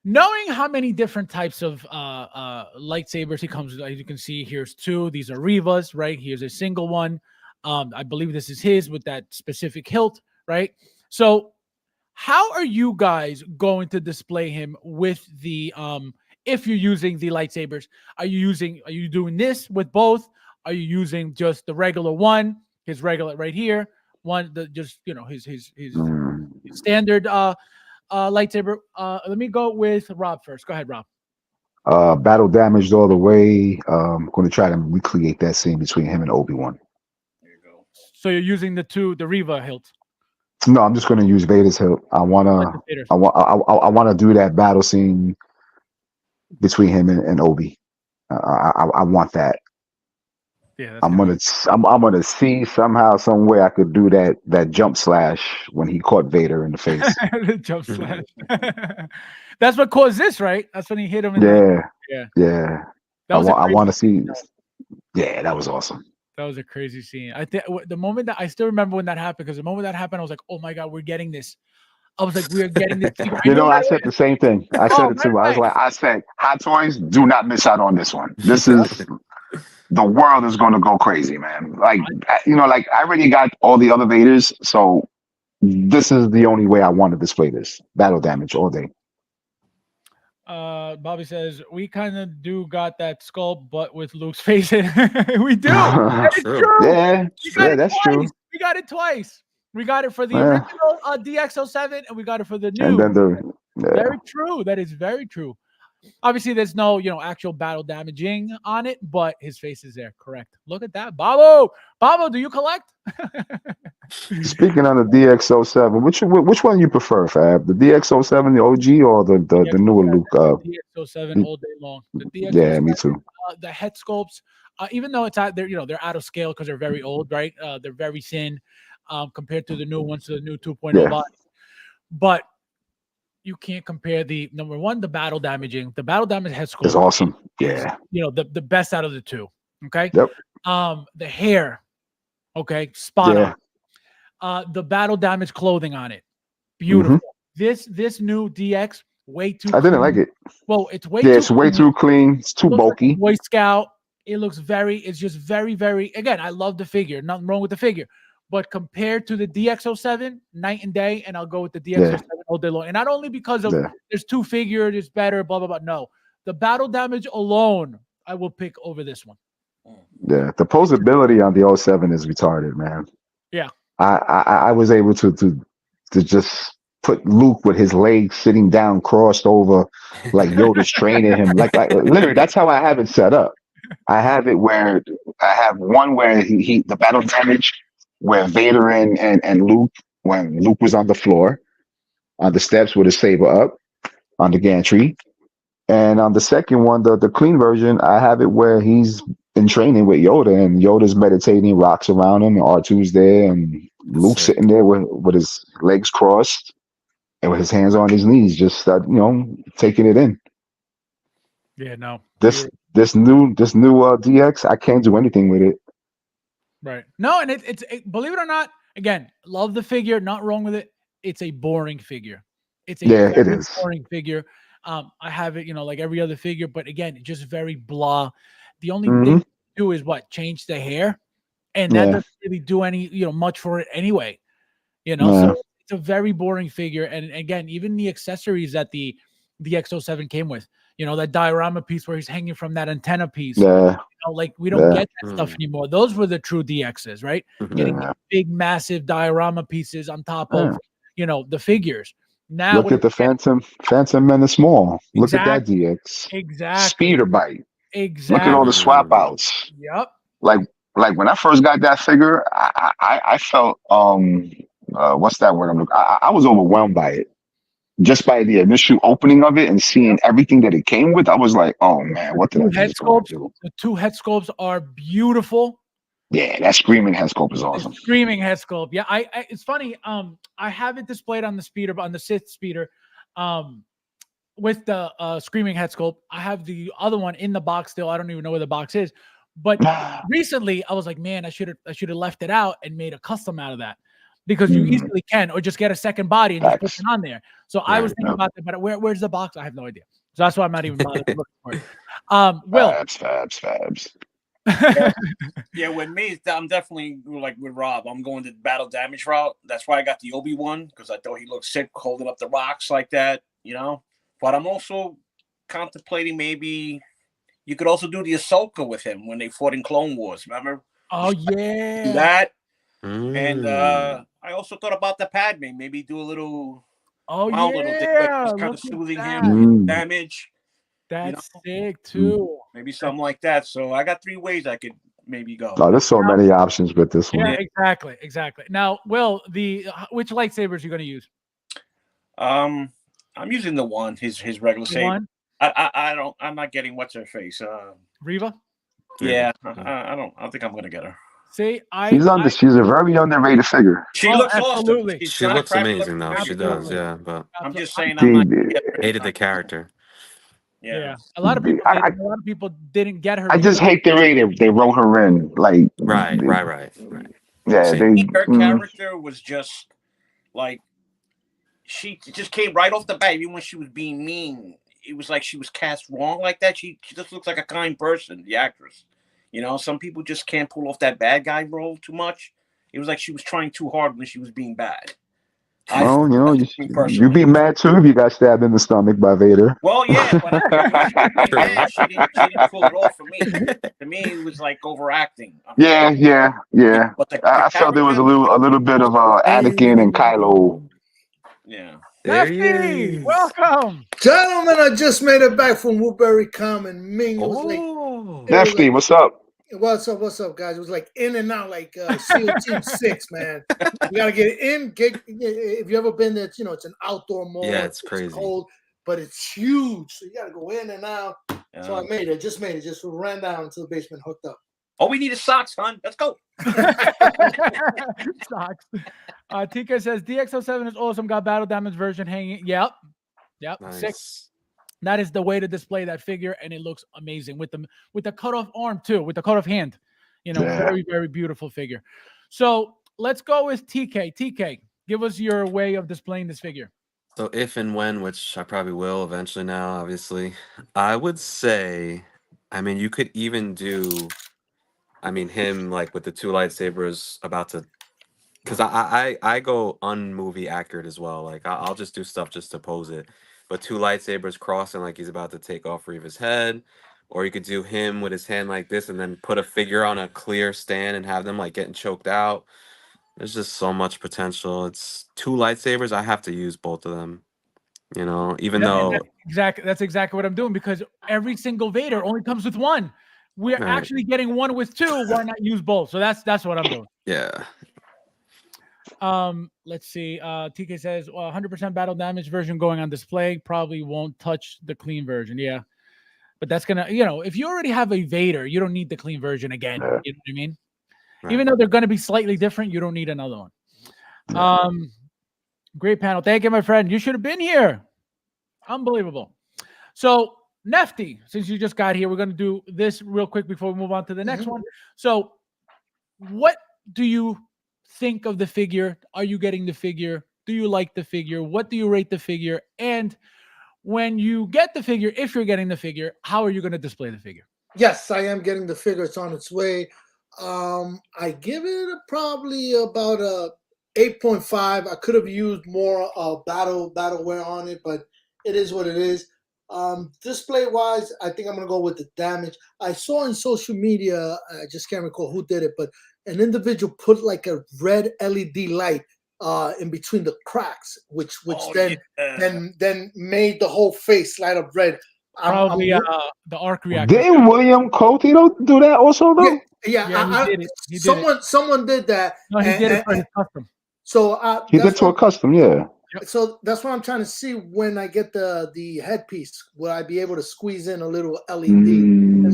knowing how many different types of lightsabers he comes with, as you can see, here's two. These are Rivas, right? Here's a single one. I believe this is his with that specific hilt, right? So how are you guys going to display him with the if you're using the lightsabers? Are you doing this with both? Are you using just the regular one, his regular right here, one that just, you know, his standard lightsaber? Let me go with Rob first. Go ahead, Rob. Battle damaged all the way. I'm going to try to recreate that scene between him and Obi-Wan. There you go. So you're using the Riva hilt. No, I'm just going to use Vader's hilt. I want to do that battle scene between him and Obi. I want that. Yeah, I'm gonna see somehow, some way I could do that jump slash when he caught Vader in the face. the jump slash. That's what caused this, right? That's when he hit him. Yeah. That was a I crazy want to see. scene, though. Yeah, that was awesome. That was a crazy scene. I think the moment that I still remember when that happened, because the moment that happened, I was like, "Oh my god, we're getting this." I was like, "We are getting this." I You knew know, right I said away. the same thing. I Oh, said it right too. away. I said, Hot Toys, do not miss out on this one. This is the world is going to go crazy, man. Like, like I already got all the other Vaders, so this is the only way I want to display this battle damage all day. Bobby says we kind of do got that sculpt, but with Luke's face in. We do. That is True. true. Yeah, We got it that's twice. true. We got it twice. We got it for the Yeah. original DX07, and we got it for the And new. then Very true. That is very true. Obviously, there's no actual battle damaging on it, but his face is there. Correct. Look at that, Babo. Babo, do you collect? speaking on the DX07, which one you prefer, Fab? The DX07, the OG, or the newer Luke? The DX07 all day long. The Yeah, DX07, me too. the head sculpts, even though it's out there, they're out of scale because they're very old, right? They're very thin compared to the new ones, to the new 2.0 Yeah. body. But you can't compare the number one, the battle damage head sculpt It's awesome. is, Yeah. the best out of the two. Okay. Yep. The hair, okay, spot Yeah. on. The battle damage clothing on it, beautiful. This new DX, way too I didn't clean. like it. Well, it's way Yeah, too it's way clean. too clean. It's too It looks like a bulky. Boy Scout. It looks it's just very, very, again, I love the figure. Nothing wrong with the figure. But compared to the DX07, night and day, and I'll go with the DX07 all day long. And not only because of there's two figures, it's better, blah, blah, blah. No. The battle damage alone, I will pick over this one. Yeah, the poseability on the 07 is retarded, man. Yeah. I was able to just put Luke with his legs sitting down, crossed over, like Yoda's training him. Like literally, that's how I have it set up. I have it where I have one where he the battle damage where Vader and Luke, when Luke was on the floor, on the steps with his saber up on the gantry. And on the second one, the clean version, I have it where he's in training with Yoda, and Yoda's meditating, rocks around him, and R2's there, and Luke's sitting there with his legs crossed and with his hands on his knees, just taking it in. Yeah, no. This new DX, I can't do anything with it. Right. No, and it's believe it or not, again, love the figure, not wrong with it. It's a boring figure. It's a it is boring figure. I have it, like every other figure, but again, just very blah. The only thing you do is change the hair, and that doesn't really do any, much for it anyway. So it's a very boring figure. And again, even the accessories that the X07 came with, that diorama piece where he's hanging from that antenna piece. Yeah. We don't get that stuff anymore. Those were the true DXs, right? Getting big, massive diorama pieces on top of, the figures. Now look at the Phantom Menace Small. Look at that DX. Exactly. Speeder bite. Exactly. Look at all the swap outs. Yep. Like when I first got that figure, I felt what's that word I'm looking? I was overwhelmed by it. Just by the initial opening of it and seeing everything that it came with, I was like, "Oh man, what did I do?" The two head sculpts are beautiful. Yeah, that screaming head sculpt is awesome. The screaming head sculpt. Yeah, I it's funny. I have it displayed on the speeder, on the Sith speeder, with the screaming head sculpt. I have the other one in the box still. I don't even know where the box is. But recently, I was like, man, I should have left it out and made a custom out of that. Because you easily can, or just get a second body and just put it on there. So I was thinking about that, but where's the box? I have no idea. So that's why I'm not even bothering looking for it. Will. Fabs. Yeah, with me, I'm definitely like with Rob. I'm going the battle damage route. That's why I got the Obi-Wan, because I thought he looked sick holding up the rocks like that, But I'm also contemplating maybe you could also do the Ahsoka with him when they fought in Clone Wars. Remember? Oh, yeah. Do that. And I also thought about the Padme. Maybe do a little, little thing, like just kind of soothing him, damage. That's sick too. Maybe something like that. So I got 3 ways I could maybe go. Oh, there's so many options with this one. Yeah, exactly. Now, Will, which lightsabers are you going to use? I'm using the one, his regular saber. I'm not getting what's her face. Riva? Yeah, I don't think I'm gonna get her. See, she's a very underrated figure. She looks absolutely. Awesome. She looks amazing though. She does, yeah. But I'm just saying, I'm not hated the character. Yeah. A lot of people did. A lot of people didn't get her. I just hate the way they wrote her in. Like, Right. yeah, See, her character was just like she just came right off the bat. Even when she was being mean, it was like she was cast wrong like that. She just looks like a kind person, the actress. You know, some people just can't pull off that bad guy role too much. It was like she was trying too hard when she was being bad. Well, you know, you'd be mad too if you got stabbed in the stomach by Vader. Well, yeah, but when she was being bad, she didn't pull it off for me. To me, it was like overacting. Yeah. But I felt there was a little bit of Anakin and Kylo. Yeah. There he Lefty, is. welcome. Gentlemen, I just made it back from Woodbury Common. Ming, it was like, Oh, Lefty, what's up? what's up, guys? It was like in and out, like SEAL Team 6, man. You gotta get in. If you ever been there, you know it's an outdoor mall. yeah, it's crazy. Cold, but it's huge, so you gotta go in and out. Yeah. So I made it. Just ran down to the basement, hooked up. All we need is socks, hon. Let's go. Socks. TK says DX07 is awesome. Got battle damage version hanging. Yep. Nice. 6. That is the way to display that figure, and it looks amazing with the cut off arm too, with the cut off hand. You know, very, very beautiful figure. So let's go with TK. TK, give us your way of displaying this figure. So if and when, which I probably will eventually now, obviously, I would say, I mean, you could even do, I mean, him like with the 2 lightsabers about to, because I go unmovie accurate as well. Like I'll just do stuff just to pose it. But 2 lightsabers crossing like he's about to take off Reva's head. Or you could do him with his hand like this and then put a figure on a clear stand and have them like getting choked out. There's just so much potential. It's 2 lightsabers. I have to use both of them. You know, even though that's exactly what I'm doing, because every single Vader only comes with 1. We're actually getting 1 with 2. Why not use both? So that's what I'm doing. Yeah. Let's see. TK says 100% battle damage version going on display. Probably won't touch the clean version. Yeah. But that's gonna, you know, if you already have a Vader, you don't need the clean version again. You know what I mean? Right. Even though they're gonna be slightly different, you don't need another one. Great panel. Thank you, my friend. You should have been here. Unbelievable. So, Nefty, since you just got here, we're gonna do this real quick before we move on to the next one. So, what do you think of the figure? Are you getting the figure? Do you like the figure? What do you rate the figure? And when you get the figure, if you're getting the figure, how are you going to display the figure? Yes, I am getting the figure. It's on its way. I give it probably about a 8.5. I could have used more battle wear on it, but it is what it is. Display wise, I think I'm going to go with the damage. I saw in social media, I just can't recall who did it, but an individual put like a red LED light in between the cracks, which then made the whole face light up red. Probably the arc reactor. Didn't William Cotino do that also though? Yeah, he did it. Someone did that. No, he did it for his custom. So he did to a custom, yeah. So that's what I'm trying to see when I get the headpiece. Will I be able to squeeze in a little LED?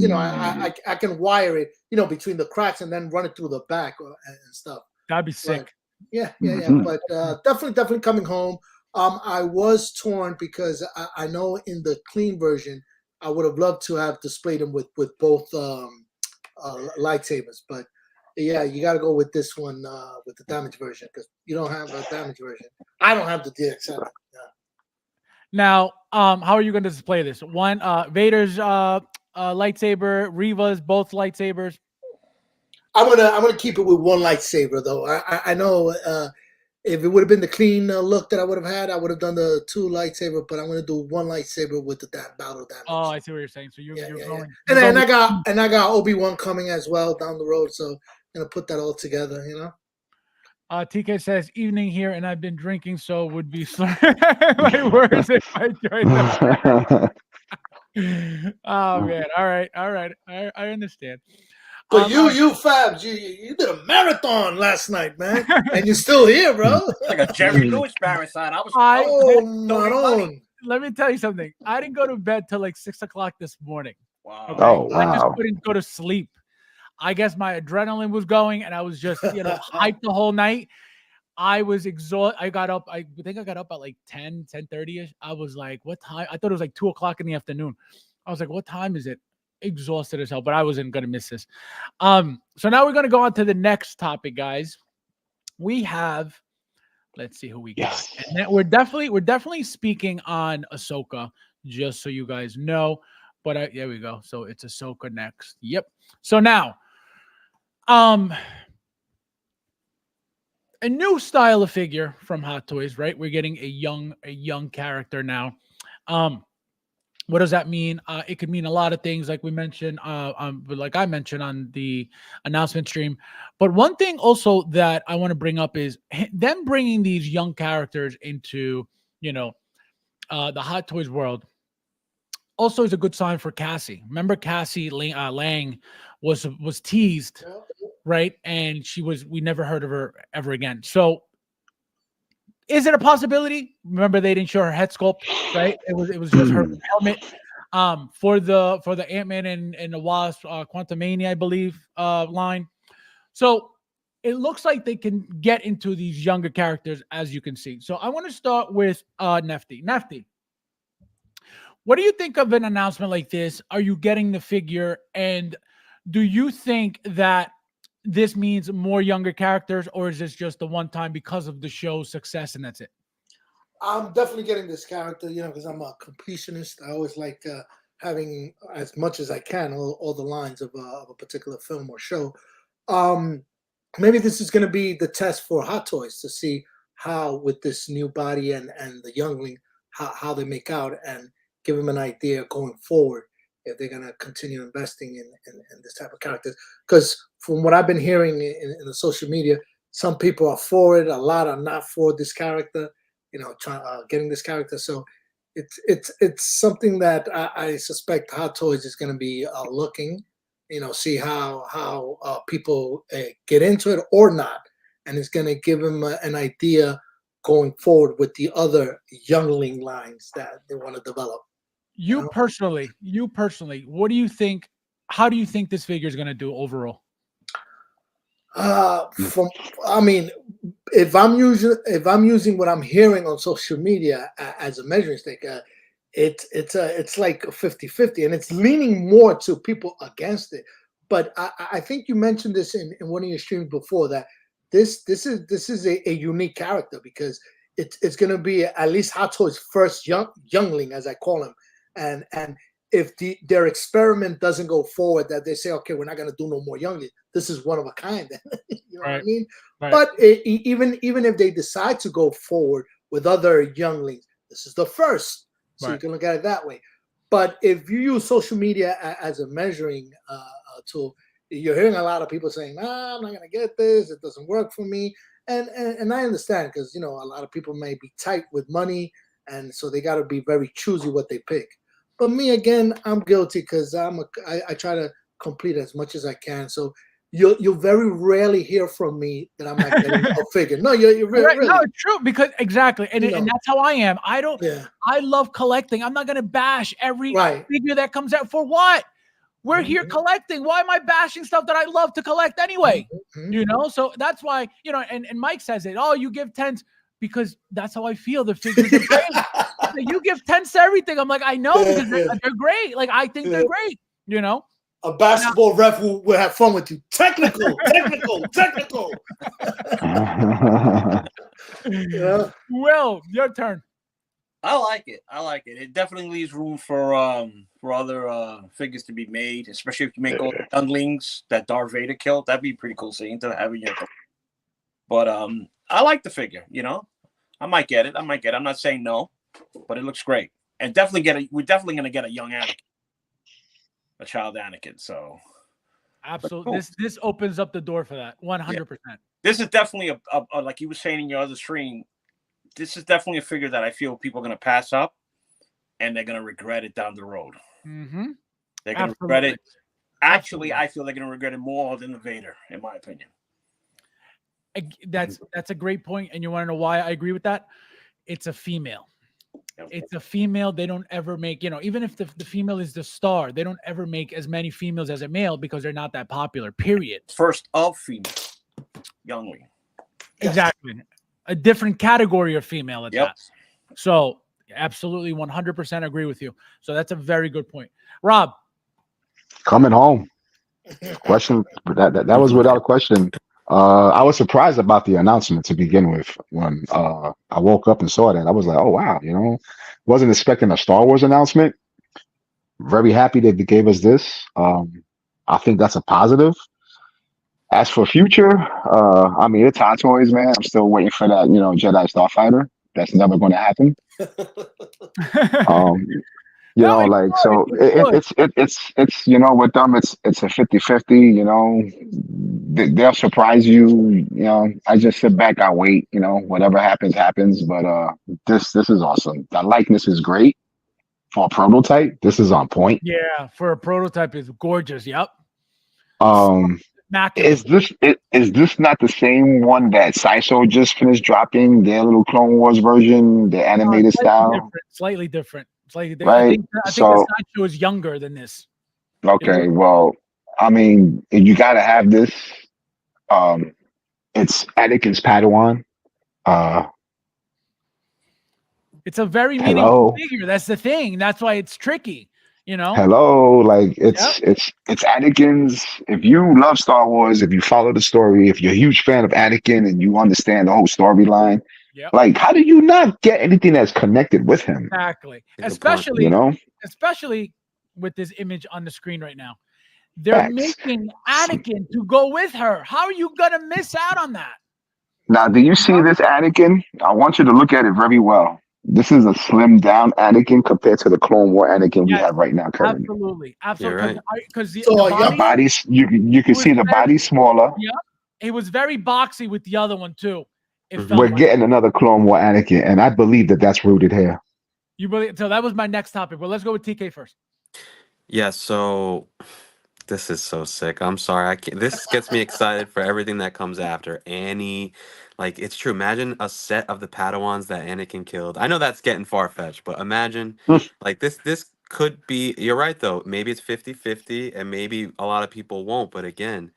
You know, I can wire it, you know, between the cracks and then run it through the back and stuff. That'd be sick. Yeah. But definitely coming home. I was torn because I know in the clean version, I would have loved to have displayed them with both lightsabers. But yeah, you got to go with this one with the damage version because you don't have a damage version. I don't have the DX7. Yeah. Now, how are you going to display this? One, Vader's lightsaber, Reva's both lightsabers. I'm gonna keep it with 1 lightsaber though. I know if it would have been the clean look that I would have had, I would have done the 2 lightsaber. But I'm gonna do 1 lightsaber with the battle damage. Oh, I see what you're saying. So you're going. And I got Obi-Wan coming as well down the road. So I'm gonna put that all together. You know. TK says evening here, and I've been drinking, so would be my words if I joined them. Oh man! All right. I understand. But you Fabs, you did a marathon last night, man, and you're still here, bro. Like a Jerry Lewis marathon. Let me tell you something. I didn't go to bed till like 6 o'clock this morning. Wow. Okay? Oh, wow. I just couldn't go to sleep. I guess my adrenaline was going, and I was just hyped the whole night. I was exhausted. I got up. I think I got up at like 10:30ish. I was like, what time? I thought it was like 2 o'clock in the afternoon. I was like, what time is it? Exhausted as hell, but I wasn't gonna miss this. So now we're gonna go on to the next topic, guys. We have, let's see who we got. Yes. And then we're definitely speaking on Ahsoka, just so you guys know. But there we go. So it's Ahsoka next. Yep. So now, a new style of figure from Hot Toys, right? We're getting a young character now. What does that mean? It could mean a lot of things, like we mentioned, like I mentioned on the announcement stream. But one thing also that I want to bring up is them bringing these young characters into, the Hot Toys world. Also, is a good sign for Cassie. Remember, Cassie Lang was teased, right? And we never heard of her ever again. So is it a possibility? Remember, they didn't show her head sculpt, right? It was just her helmet. For the Ant-Man and the Wasp Quantumania, I believe, line. So it looks like they can get into these younger characters, as you can see. So I want to start with Nefty. Nefty, what do you think of an announcement like this? Are you getting the figure? And do you think that this means more younger characters, or is this just the one time because of the show's success and that's it? I'm definitely getting this character, because I'm a completionist. I always like having as much as I can all the lines of a particular film or show. Maybe this is going to be the test for Hot Toys to see how, with this new body and the youngling, how they make out, and give them an idea going forward if they're going to continue investing in this type of characters. Because from what I've been hearing in the social media, some people are for it, a lot are not for this character. Getting this character. So it's something that I suspect Hot Toys is going to be looking, see how people get into it or not, and it's going to give them an idea going forward with the other youngling lines that they want to develop. You personally, what do you think? How do you think this figure is going to do overall? If I'm using what I'm hearing on social media as a measuring stick, it's like 50-50, and it's leaning more to people against it. But I think you mentioned this in one of your streams before, that this is a unique character, because it's going to be at least Hot Toys' first youngling, as I call him, and if their experiment doesn't go forward, that they say, okay, we're not going to do no more youngling, this is one of a kind. You know what I mean? Right. But even if they decide to go forward with other younglings, this is the first. So you can look at it that way. But if you use social media as a measuring tool, you're hearing a lot of people saying, "Nah, I'm not going to get this. It doesn't work for me." And I understand, because a lot of people may be tight with money, and so they got to be very choosy what they pick. But me, again, I'm guilty, because I try to complete as much as I can. So you'll very rarely hear from me that I'm not getting a figure. No, you're right. really. No, it's true, because exactly, and that's how I am. I don't. Yeah. I love collecting. I'm not gonna bash every figure that comes out. For what? We're here collecting. Why am I bashing stuff that I love to collect anyway? So that's why, and Mike says it. Oh, you give 10s, because that's how I feel. The figures are great. You give 10s to everything. I'm like, I know, because they're great. Like, I think they're great. A basketball ref will have fun with you. Technical. Well, your turn. I like it. It definitely leaves room for other figures to be made, especially if you make all the younglings that Darth Vader killed. That'd be a pretty cool scene to have in your. But I like the figure. I might get it. I'm not saying no, but it looks great. And we're definitely gonna get a young Anakin, a child Anakin. So absolutely, cool. This opens up the door for that 100%. This is definitely a like you were saying in your other stream. This is definitely a figure that I feel people are going to pass up, and they're going to regret it down the road. Mm-hmm. They're going to regret it. Actually, I feel they're going to regret it more than the Vader, in my opinion. That's a great point, and you want to know why I agree with that? It's a female. It's a female. They don't ever make, even if the female is the star, they don't ever make as many females as a male, because they're not that popular, period. First of female, youngling. Exactly. a different category of female at Yep. that. So absolutely 100% agree with you. So that's a very good point. Rob. Coming home. Question that was without question. I was surprised about the announcement to begin with. When I woke up and saw that, I was like, "Oh wow!" Wasn't expecting a Star Wars announcement. Very happy that they gave us this. I think that's a positive. As for future, I mean, it's Hot Toys, man. I'm still waiting for that, Jedi Starfighter. That's never going to happen. Um, No, it like could. so It could. it's with them it's a 50-50. They'll surprise you. I just sit back, I wait. Whatever happens. But this is awesome. The likeness is great for a prototype. This is on point. Yeah, for a prototype, it's gorgeous. Yep. Um, Immaculate. is this not the same one that Saiso just finished dropping their little Clone Wars version, the animated style, Slightly different. right? I think the So sideshow is younger than this. okay, well, I mean, you got to have this. Um, it's Anakin's Padawan. Uh, It's a very meaningful hello, figure. That's the thing. That's why it's tricky. hello. Like Yep. it's Anakin's. If you love Star Wars, if you follow the story, if you're a huge fan of Anakin and you understand the whole storyline, Yep. like how do you not get anything that's connected with him? Exactly. Good point. Especially with this image on the screen right now. They're Facts. making Anakin to go with her. How are you gonna miss out on that? Now, do you see this Anakin? I want you to look at it very well. This is a slimmed down Anakin compared to the Clone War Anakin we Yes, have right now currently. absolutely. You're right. Because the So, The yeah, body's you can was see the very- body smaller. Yeah, it was very boxy with the other one too. It Mhm. felt We're like getting another Clone War Anakin, and I believe that that's rooted here. you really. So that was my next topic. But let's go with TK first. Yeah, so this is so sick. I'm sorry. I can't, this gets me excited for everything that comes after. Annie, like it's true. Imagine a set of the Padawans that Anakin killed. I know that's getting far-fetched, but imagine like this could be, you're right though. Maybe it's 50-50 and maybe a lot of people won't, but again,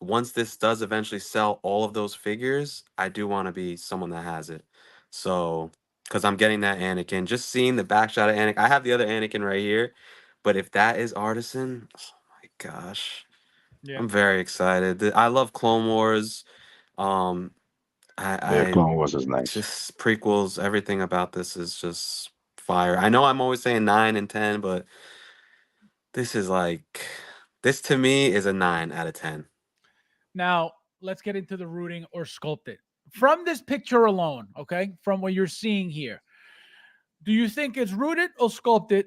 once this does eventually sell all of those figures, I do want to be someone that has it. So, because I'm getting that Anakin, just seeing the back shot of Anakin. I have the other Anakin right here, but if that is Artisan, oh my gosh, Yeah. I'm very excited. I love Clone Wars. Um, Yeah, I Clone Wars is nice. just prequels. Everything about this is just fire. I know I'm always saying 9 and 10, but this is like this to me is a 9 out of 10. Now let's get into the rooting or sculpted from this picture alone. Okay, from what you're seeing here, do you think it's rooted or sculpted?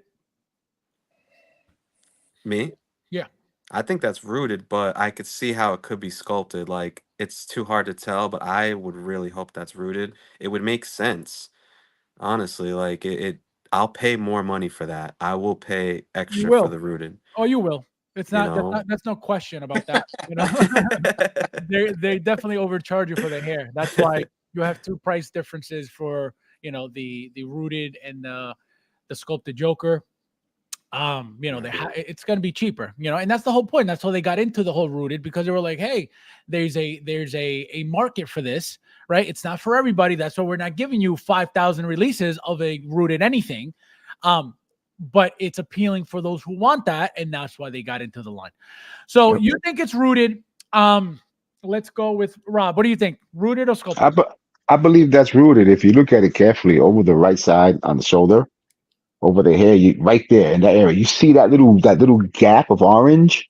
Me? Yeah. I think that's rooted, but I could see how it could be sculpted. Like it's too hard to tell, but I would really hope that's rooted. It would make sense, honestly. Like I'll pay more money for that. I will pay You extra for will. the rooted. Oh, you will. It's You not. know. That's no question about that. They definitely overcharge you for the hair. That's why you have two price differences for the rooted and the sculpted Joker. It's going to be cheaper, and that's the whole point. That's how they got into the whole rooted, because they were like, hey, there's a market for this, right? It's not for everybody. That's why we're not giving you 5,000 releases of a rooted anything. But it's appealing for those who want that, and that's why they got into the line. So Yep. you think it's rooted? Let's go with Rob. What do you think? Rooted or sculpted? I believe that's rooted. If you look at it carefully, over the right side on the shoulder, over the hair, right there in that area, you see that little gap of orange.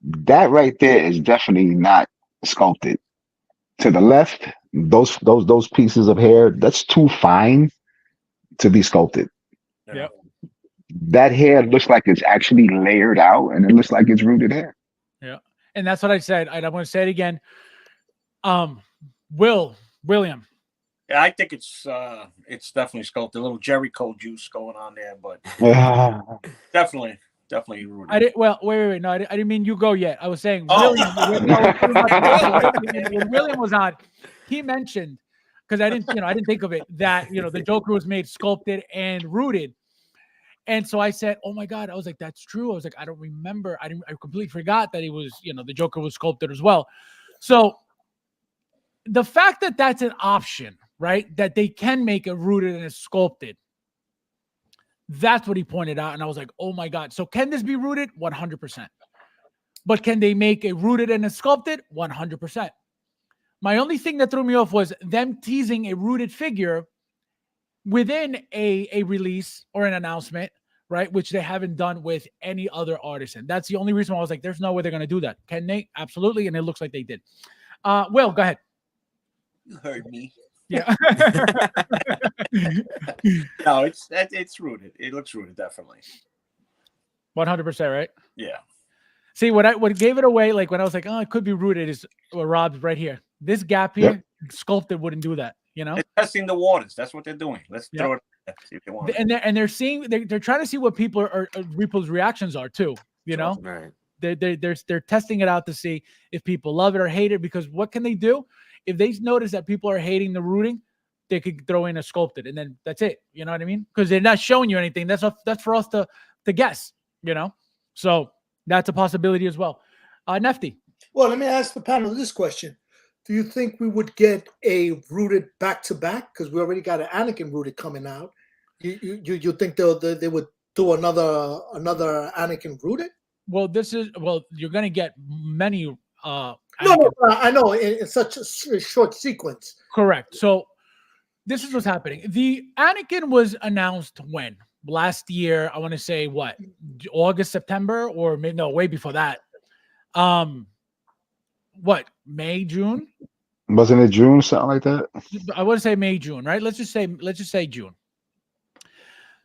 That right there is definitely not sculpted. To the left, those pieces of hair, that's too fine to be sculpted. Yep. That hair looks like it's actually layered out, and it looks like it's rooted hair. Yeah, and that's what I said. I'm going to say it again. William. Yeah, I think it's definitely sculpted. A little Jerry Cole juice going on there, but definitely rooted. I didn't. Well, wait. No, I didn't mean you go yet. I was saying Oh. William. When William was on, he mentioned, because I didn't think of it, that the Joker was made sculpted and rooted, and so I said, oh my God, I was like, that's true. I was like, I don't remember. I completely forgot that he was, the Joker was sculpted as well. So the fact that that's an option, right? That they can make it rooted and it's sculpted. That's what he pointed out. And I was like, oh my God. So can this be rooted? 100%. But can they make it rooted and it's sculpted? 100%. My only thing that threw me off was them teasing a rooted figure within a release or an announcement, right? Which they haven't done with any other artisan. That's the only reason why I was like, there's no way they're going to do that. Can they? Absolutely. And it looks like they did. Will, go ahead. You heard me. Yeah. No, it's rooted. It looks rooted, definitely. 100%, right? Yeah. See, what gave it away, like when I was like, oh, it could be rooted, is Rob's right here. This gap here, sculpted wouldn't do that, you know? They're testing the waters. That's what they're doing. Let's throw it there, see if they want it. And they're seeing, they're trying to see what people are people's reactions are too, you know? Right. They're testing it out to see if people love it or hate it, because what can they do? If they notice that people are hating the rooting, they could throw in a sculpted, and then that's it. You know what I mean? Because they're not showing you anything. That's for us to guess, you know? So that's a possibility as well. Nefty. Well, let me ask the panel this question. Do you think we would get a rooted back-to-back? Because we already got an Anakin rooted coming out. You think they would do another Anakin rooted? Well, you're going to get many. No, I know in such a short sequence. Correct. So this is what's happening. The Anakin was announced when? Last year, I want to say what? August, September, or maybe no, way before that. What? May, June? Wasn't it June, something like that? I want to say May, June, right? Let's just say June.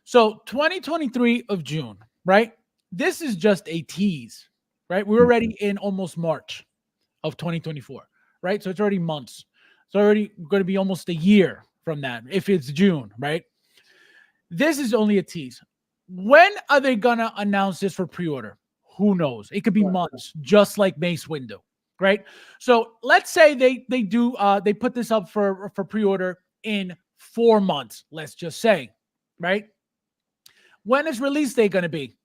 So 2023 of June, right? This is just a tease, right? We're already in almost March of 2024, right? So it's already months. It's already going to be almost a year from that if it's June, right? This is only a tease. When are they going to announce this for pre-order? Who knows? It could be months, just like Mace Windu, right? So let's say they put this up for pre-order in 4 months, let's just say, right? When is release date going to be?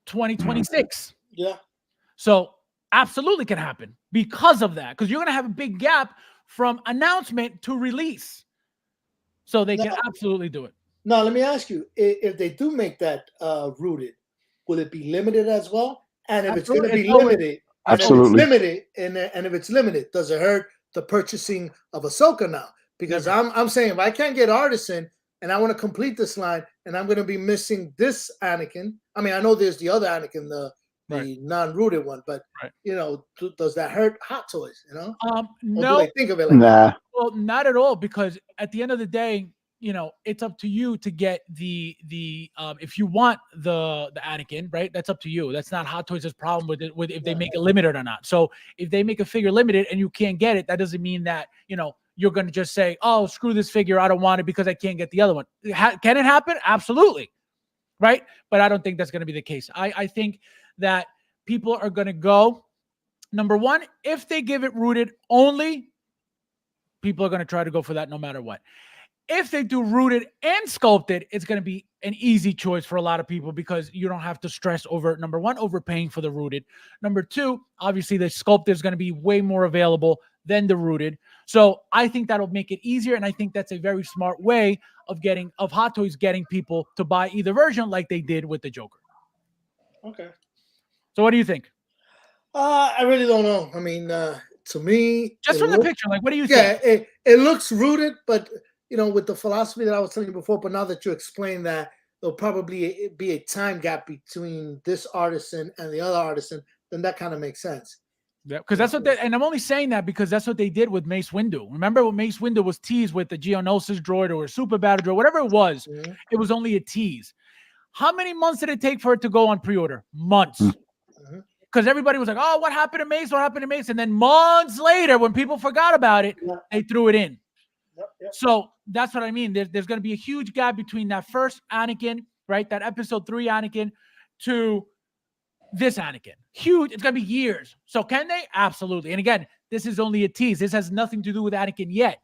2026. Yeah. So absolutely can happen because of that, because you're going to have a big gap from announcement to release. So they can absolutely do it. Now, let me ask you, if they do make that rooted, will it be limited as well? And if it's going to be limited, absolutely. And if it's limited, does it hurt the purchasing of Ahsoka now? Because I'm saying if I can't get Artisan and I want to complete this line and I'm going to be missing this Anakin. I mean, I know there's the other Anakin, the non-rooted one, but you know, does that hurt Hot Toys? You know, no. Or do they think of it like that? Well, not at all, because at the end of the day, you know, it's up to you to get the if you want the Anakin, right? That's up to you. That's not Hot Toys' problem with if they make it limited or not. So if they make a figure limited and you can't get it, that doesn't mean that, you know, you're going to just say, oh, screw this figure, I don't want it because I can't get the other one. Can it happen? Absolutely. Right? But I don't think that's going to be the case. I think that people are going to go, number one, if they give it rooted only, people are going to try to go for that no matter what. If they do rooted and sculpted, it's going to be an easy choice for a lot of people because you don't have to stress over, number one, overpaying for the rooted. Number two, obviously the sculpted is going to be way more available than the rooted. So I think that'll make it easier. And I think that's a very smart way of Hot Toys getting people to buy either version like they did with the Joker. Okay. So what do you think? I really don't know. I mean, to me, just from the picture, like, what do you think? Yeah, it looks rooted, but you know, with the philosophy that I was telling you before, but now that you explained that there'll probably be a time gap between this artisan and the other artisan, then that kind of makes sense. Yeah, because that's what and I'm only saying that because that's what they did with Mace Windu. Remember when Mace Windu was teased with the Geonosis droid or a super battle droid, whatever it was, it was only a tease. How many months did it take for it to go on pre-order? Months. Because everybody was like, oh, what happened to Mace? What happened to Mace? And then months later, when people forgot about it, they threw it in. So that's what I mean. There's going to be a huge gap between that first Anakin, right? That episode 3 Anakin to this Anakin. Huge. It's going to be years. So can they? Absolutely. And again, this is only a tease. This has nothing to do with Anakin yet,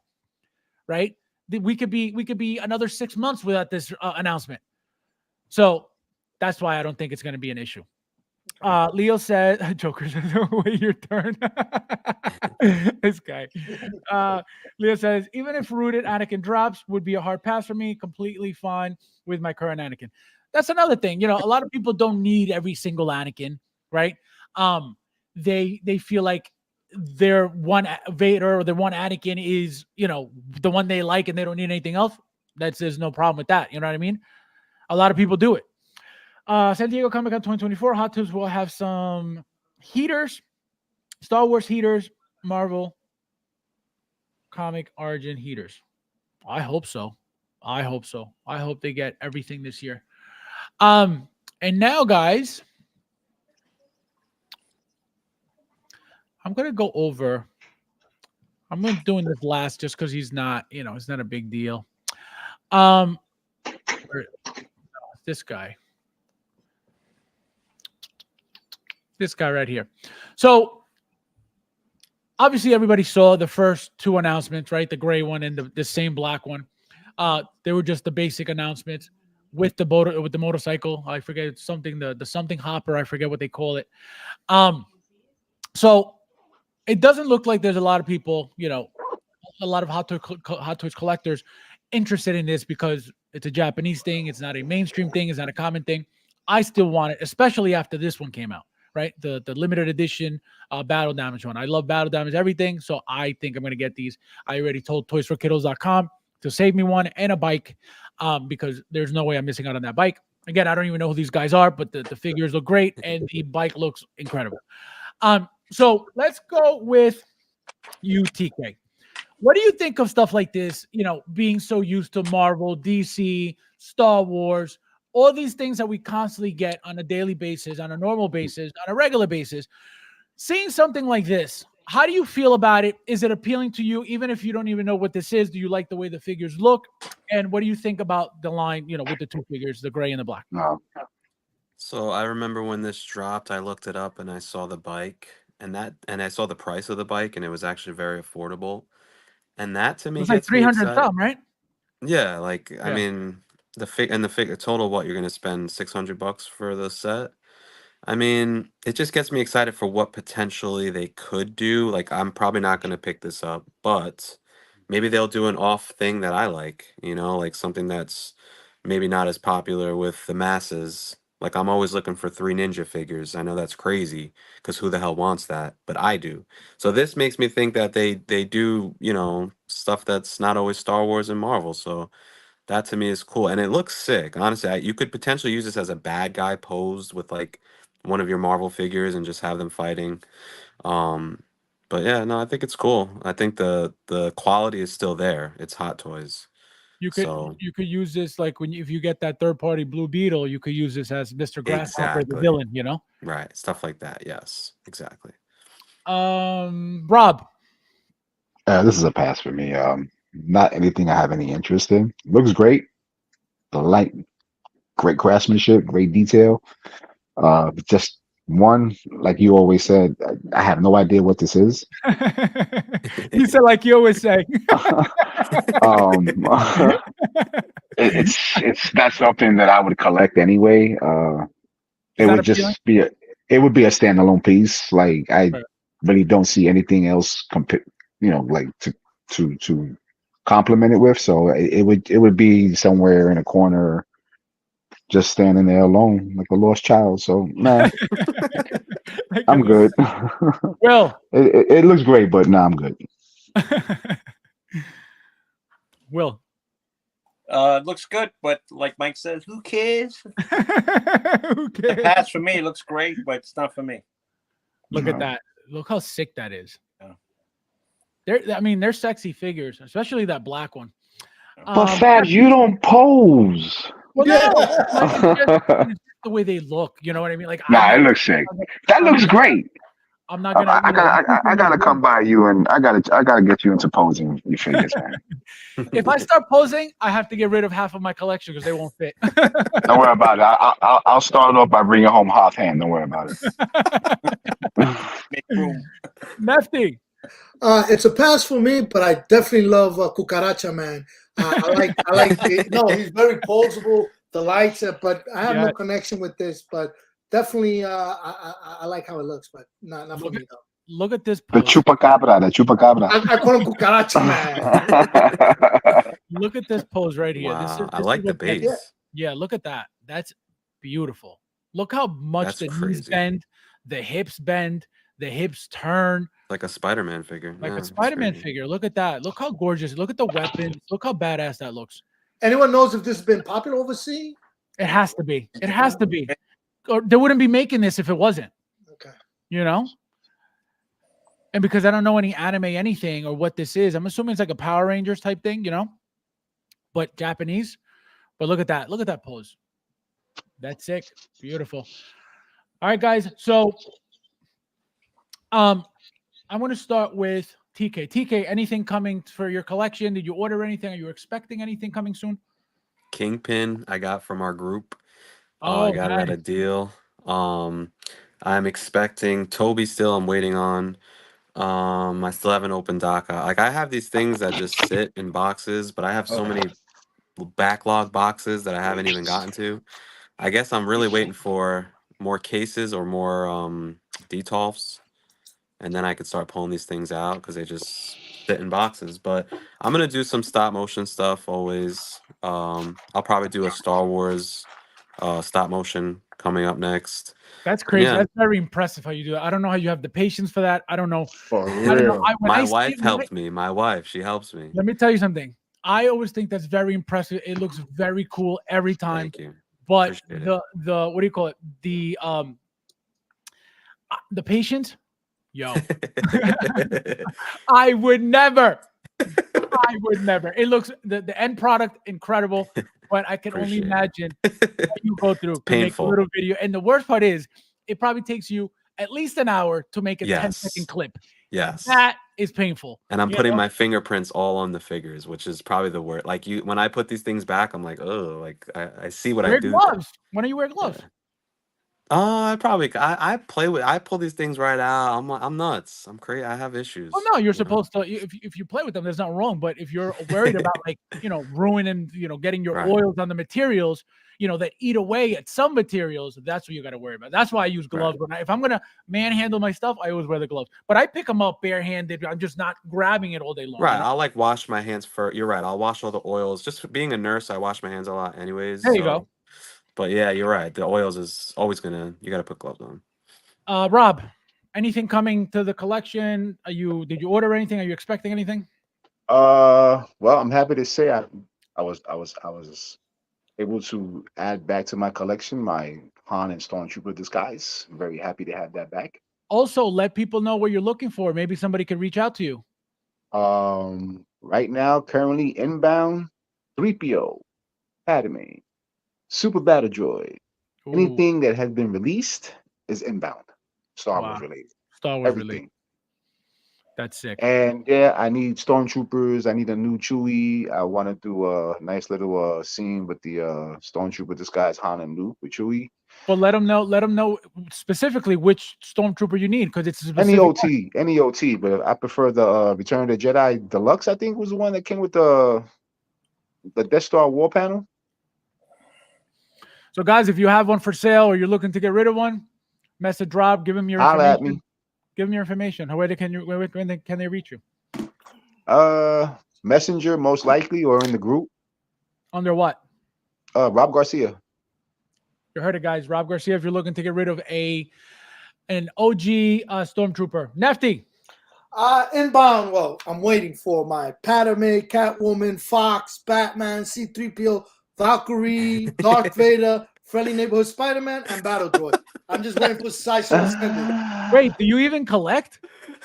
right? We could be another 6 months without this announcement. So that's why I don't think it's going to be an issue. Leo said, Joker says, wait your turn. This guy. Leo says, even if rooted Anakin drops, would be a hard pass for me. Completely fine with my current Anakin. That's another thing. A lot of people don't need every single Anakin, right? They feel like their one Vader or their one Anakin is, the one they like, and they don't need anything else. There's no problem with that. You know what I mean? A lot of people do it. San Diego Comic Con 2024 Hot Tubs will have some heaters, Star Wars heaters, Marvel comic origin heaters. I hope so. I hope they get everything this year. And now, guys, I'm gonna go over. I'm not doing this last just because he's not, it's not a big deal. This guy. This guy right here. So obviously everybody saw the first two announcements, right? The gray one and the same black one. They were just the basic announcements with the motorcycle. I forget something, the something hopper. I forget what they call it. So it doesn't look like there's a lot of people, a lot of Hot Toys collectors interested in this because it's a Japanese thing. It's not a mainstream thing. It's not a common thing. I still want it, especially after this one came out. Right, the limited edition battle damage one. I love battle damage everything, so I think I'm gonna get these. I already told toysforkiddos.com to save me one and a bike, because there's no way I'm missing out on that bike. Again, I don't even know who these guys are, but the figures look great and the bike looks incredible. So let's go with you, TK. What do you think of stuff like this? Being so used to Marvel, DC, Star Wars, all these things that we constantly get on a daily basis, on a normal basis, on a regular basis. Seeing something like this, how do you feel about it? Is it appealing to you, even if you don't even know what this is? Do you like the way the figures look? And what do you think about the line, with the two figures, the gray and the black? No. So I remember when this dropped, I looked it up and I saw the bike and I saw the price of the bike, and it was actually very affordable. And that to me It was like gets me 300 excited. something, right? Yeah, I Yeah. mean, the figure total, what you're gonna spend $600 for the set. I mean, it just gets me excited for what potentially they could do. Like, I'm probably not gonna pick this up, but maybe they'll do an off thing that I like, like something that's maybe not as popular with the masses. Like, I'm always looking for 3 ninja figures. I know that's crazy because who the hell wants that? But I do. So this makes me think that they do, stuff that's not always Star Wars and Marvel. So that to me is cool, and it looks sick. Honestly, you could potentially use this as a bad guy posed with like one of your Marvel figures and just have them fighting. Um, but yeah, no, I think it's cool. I think the quality is still there. It's Hot Toys. You could So use this like if you get that third party Blue Beetle, you could use this as Mr. Grasshopper, the exactly. villain. Right, stuff like that. Yes, exactly. Rob. This is a pass for me. Not anything I have any interest in. Looks great. The light, great craftsmanship, great detail. Just one, like you always said, I have no idea what this is. You said like you always say. It's not something that I would collect anyway. It would just be a standalone piece. Like I really don't see anything else like to complement it with. So it would be somewhere in a corner, just standing there alone like a lost child. So man, I'm good. Well, it looks great, but I'm good. Will. It looks good, but like Mike says, who cares? Who cares? The pass for me, it looks great, but it's not for me. Look at that. Look how sick that is. Yeah. They're sexy figures, especially that black one. But Fabs, you don't pose. Well, no, it's just the way they look. You know what I mean? Like, it looks sick. That looks great. I'm not gonna. I gotta come by you, and I gotta get you into posing your figures, man. If I start posing, I have to get rid of half of my collection because they won't fit. Don't worry about it. I'll start it off by bringing home half hand. Don't worry about it. Make room. Nefty. It's a pass for me, but I definitely love Cucaracha Man. I like. No, he's very posable. The lights, but I have no connection with this. But definitely, I like how it looks, but not for me though. Look at this The pose. chupacabra, the chupacabra. I call him cucaracha man. Look at this pose right here. This is Wow, I this like is the what gets- base. Yeah, look at that. That's beautiful. Look how much That's the knees crazy. bend, the hips bend, the hips turn Like a Spider-Man figure. like Yeah, a it's Spider-Man crazy. figure. Look at that. Look how gorgeous. Look at the weapons. Look how badass that looks. Anyone knows if this has been popular overseas? It has to be. It has to be. Or they wouldn't be making this if it wasn't. Okay. You know? And because I don't know any anime anything or what this is, I'm assuming it's like a Power Rangers type thing, you know? But Japanese. But look at that. Look at that pose. That's sick. Beautiful. All right, guys. So I want to start with TK. TK, anything coming for your collection? Did you order anything? Are you expecting anything coming soon? Kingpin I got from our group. Oh, I got it at nice. a deal. I'm expecting Toby still. I'm waiting on. I still haven't opened DACA. Like I have these things that just sit in boxes, but I have so many backlog boxes that I haven't even gotten to. I guess I'm really waiting for more cases or more detolfs, and then I could start pulling these things out because they just sit in boxes. But I'm gonna do some stop motion stuff always. I'll probably do a Star Wars stop motion coming up next. That's crazy. Yeah. That's very impressive how you do that. I don't know how you have the patience for that. I don't know. For I don't know. real. When My I see wife it, helped me. My wife, she helps me. let me tell you something. I always think that's very impressive. It looks very cool every time. Thank you. But Appreciate the what do you call it? The patience, yo, I would never. I would never. It looks the end product incredible, but I can only Appreciate it. imagine what you go through to make a painful. little video. And the worst part is, it probably takes you at least an hour to make a 10-second Yes. clip. Yes. That is painful. And I'm you putting know? my fingerprints all on the figures, which is probably the worst. Like when I put these things back, I'm like, oh, like I see what I Wear do. gloves. When do you wear gloves? Yeah. I pull these things right out. I'm nuts. I'm crazy. I have issues. Well, no, you're you know? supposed to. If you play with them, there's nothing wrong. But if you're worried about ruining, getting your Right. oils on the materials, that eat away at some materials, that's what you got to worry about. That's why I use gloves. If I'm gonna manhandle my stuff, I always wear the gloves. But I pick them up barehanded. I'm just not grabbing it all day long. Right. I'll like wash my hands for. You're right. I'll wash all the oils. Just being a nurse, I wash my hands a lot, anyways. There you go. But yeah, you're right. The oils is always you got to put gloves on. Rob, anything coming to the collection? Did you order anything? Are you expecting anything? Well, I'm happy to say I was able to add back to my collection my Han and Stormtrooper disguise. I'm very happy to have that back. Also, let people know what you're looking for. Maybe somebody could reach out to you. Right now, currently inbound, 3PO, Padme, Super Battle Droid. Ooh, Anything that has been released is inbound. Star Wars Wow. related. Star Wars Everything. related. That's sick. And yeah, I need Stormtroopers. I need a new Chewie. I want to do a nice little scene with the Stormtrooper disguise Han and Luke with Chewie. Well, let them know specifically which Stormtrooper you need, because it's a specific Any OT, but I prefer the Return of the Jedi Deluxe. I think was the one that came with the Death Star war panel. So, guys, if you have one for sale or you're looking to get rid of one, message Rob. Give him your Holla at information. me. Give them your information. Where can they reach you? Messenger most likely, or in the group. Under what? Rob Garcia. You heard it, guys. Rob Garcia. If you're looking to get rid of an OG Stormtrooper, Nefty. Inbound. Well, I'm waiting for my Padme, Catwoman, Fox, Batman, C-3PO, Valkyrie, Darth Vader, Friendly Neighborhood Spider-Man, and Battle Droid. I'm just waiting for Sideshow Assembly. Wait, do you even collect?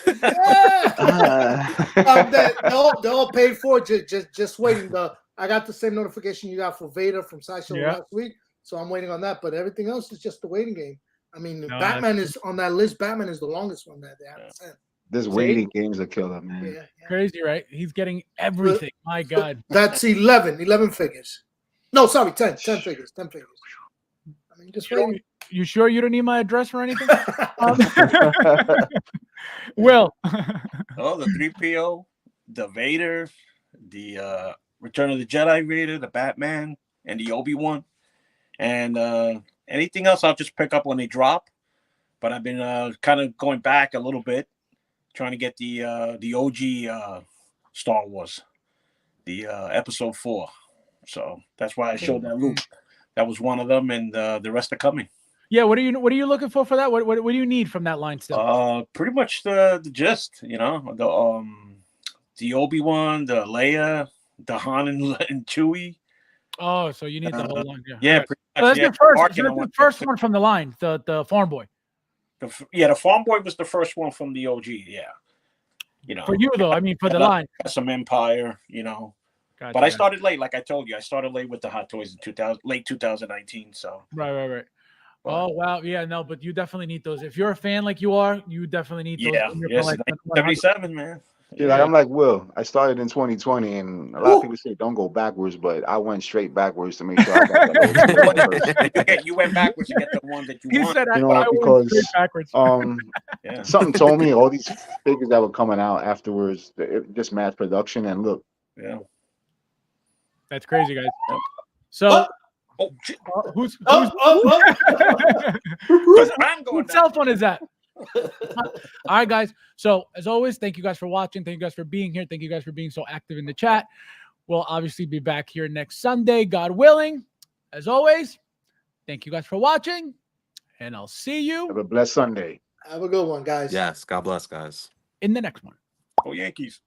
Yeah. They're all paid for. Just waiting. I got the same notification you got for Vader from Sideshow last week, so I'm waiting on that. But everything else is just the waiting game. I mean, Batman is on that list. Batman is the longest one that they haven't sent. This waiting game's a killer, man. Yeah. Crazy, right? He's getting everything. My God. That's 11 figures. No, sorry, 10 figures. 10 figures. I mean, just waiting. You sure you don't need my address or anything? Will. Oh, the 3PO, the Vader, the Return of the Jedi Vader, the Batman, and the Obi-Wan. And Anything else, I'll just pick up when they drop. But I've been kind of going back a little bit, trying to get the OG Star Wars, the Episode 4. So that's why I showed that loop. That was one of them, and the rest are coming. Yeah, what are you looking for that? What do you need from that line still? Pretty much the gist, the Obi-Wan, the Leia, the Han and Chewie. Oh, so you need the whole line. Yeah, right. pretty So much, that's the first one from the line, the farm boy. The farm boy was the first one from the OG. Yeah, For you though, I mean for the line. Some Empire, Gotcha, but I started late, like I told you. I started late with the Hot Toys in late 2019. So right. Oh wow, yeah, no, but you definitely need those. If you're a fan like you are, you definitely need those. Yeah, yes, 1977, man. Yeah, like, I'm like Will. I started in 2020, and a lot of people say don't go backwards, but I went straight backwards to make sure I got the first. You went backwards to get the one that you He want. said, You know, I went straight backwards. Something told me all these figures that were coming out afterwards, just mass production, and look. Yeah, that's crazy, guys. So. Whose cell phone is that? All right, guys. So as always, thank you guys for watching. Thank you guys for being here. Thank you guys for being so active in the chat. We'll obviously be back here next Sunday, God willing. As always, thank you guys for watching, and I'll see you. Have a blessed Sunday. Have a good one, guys. Yes, God bless, guys. In the next one. Go Yankees.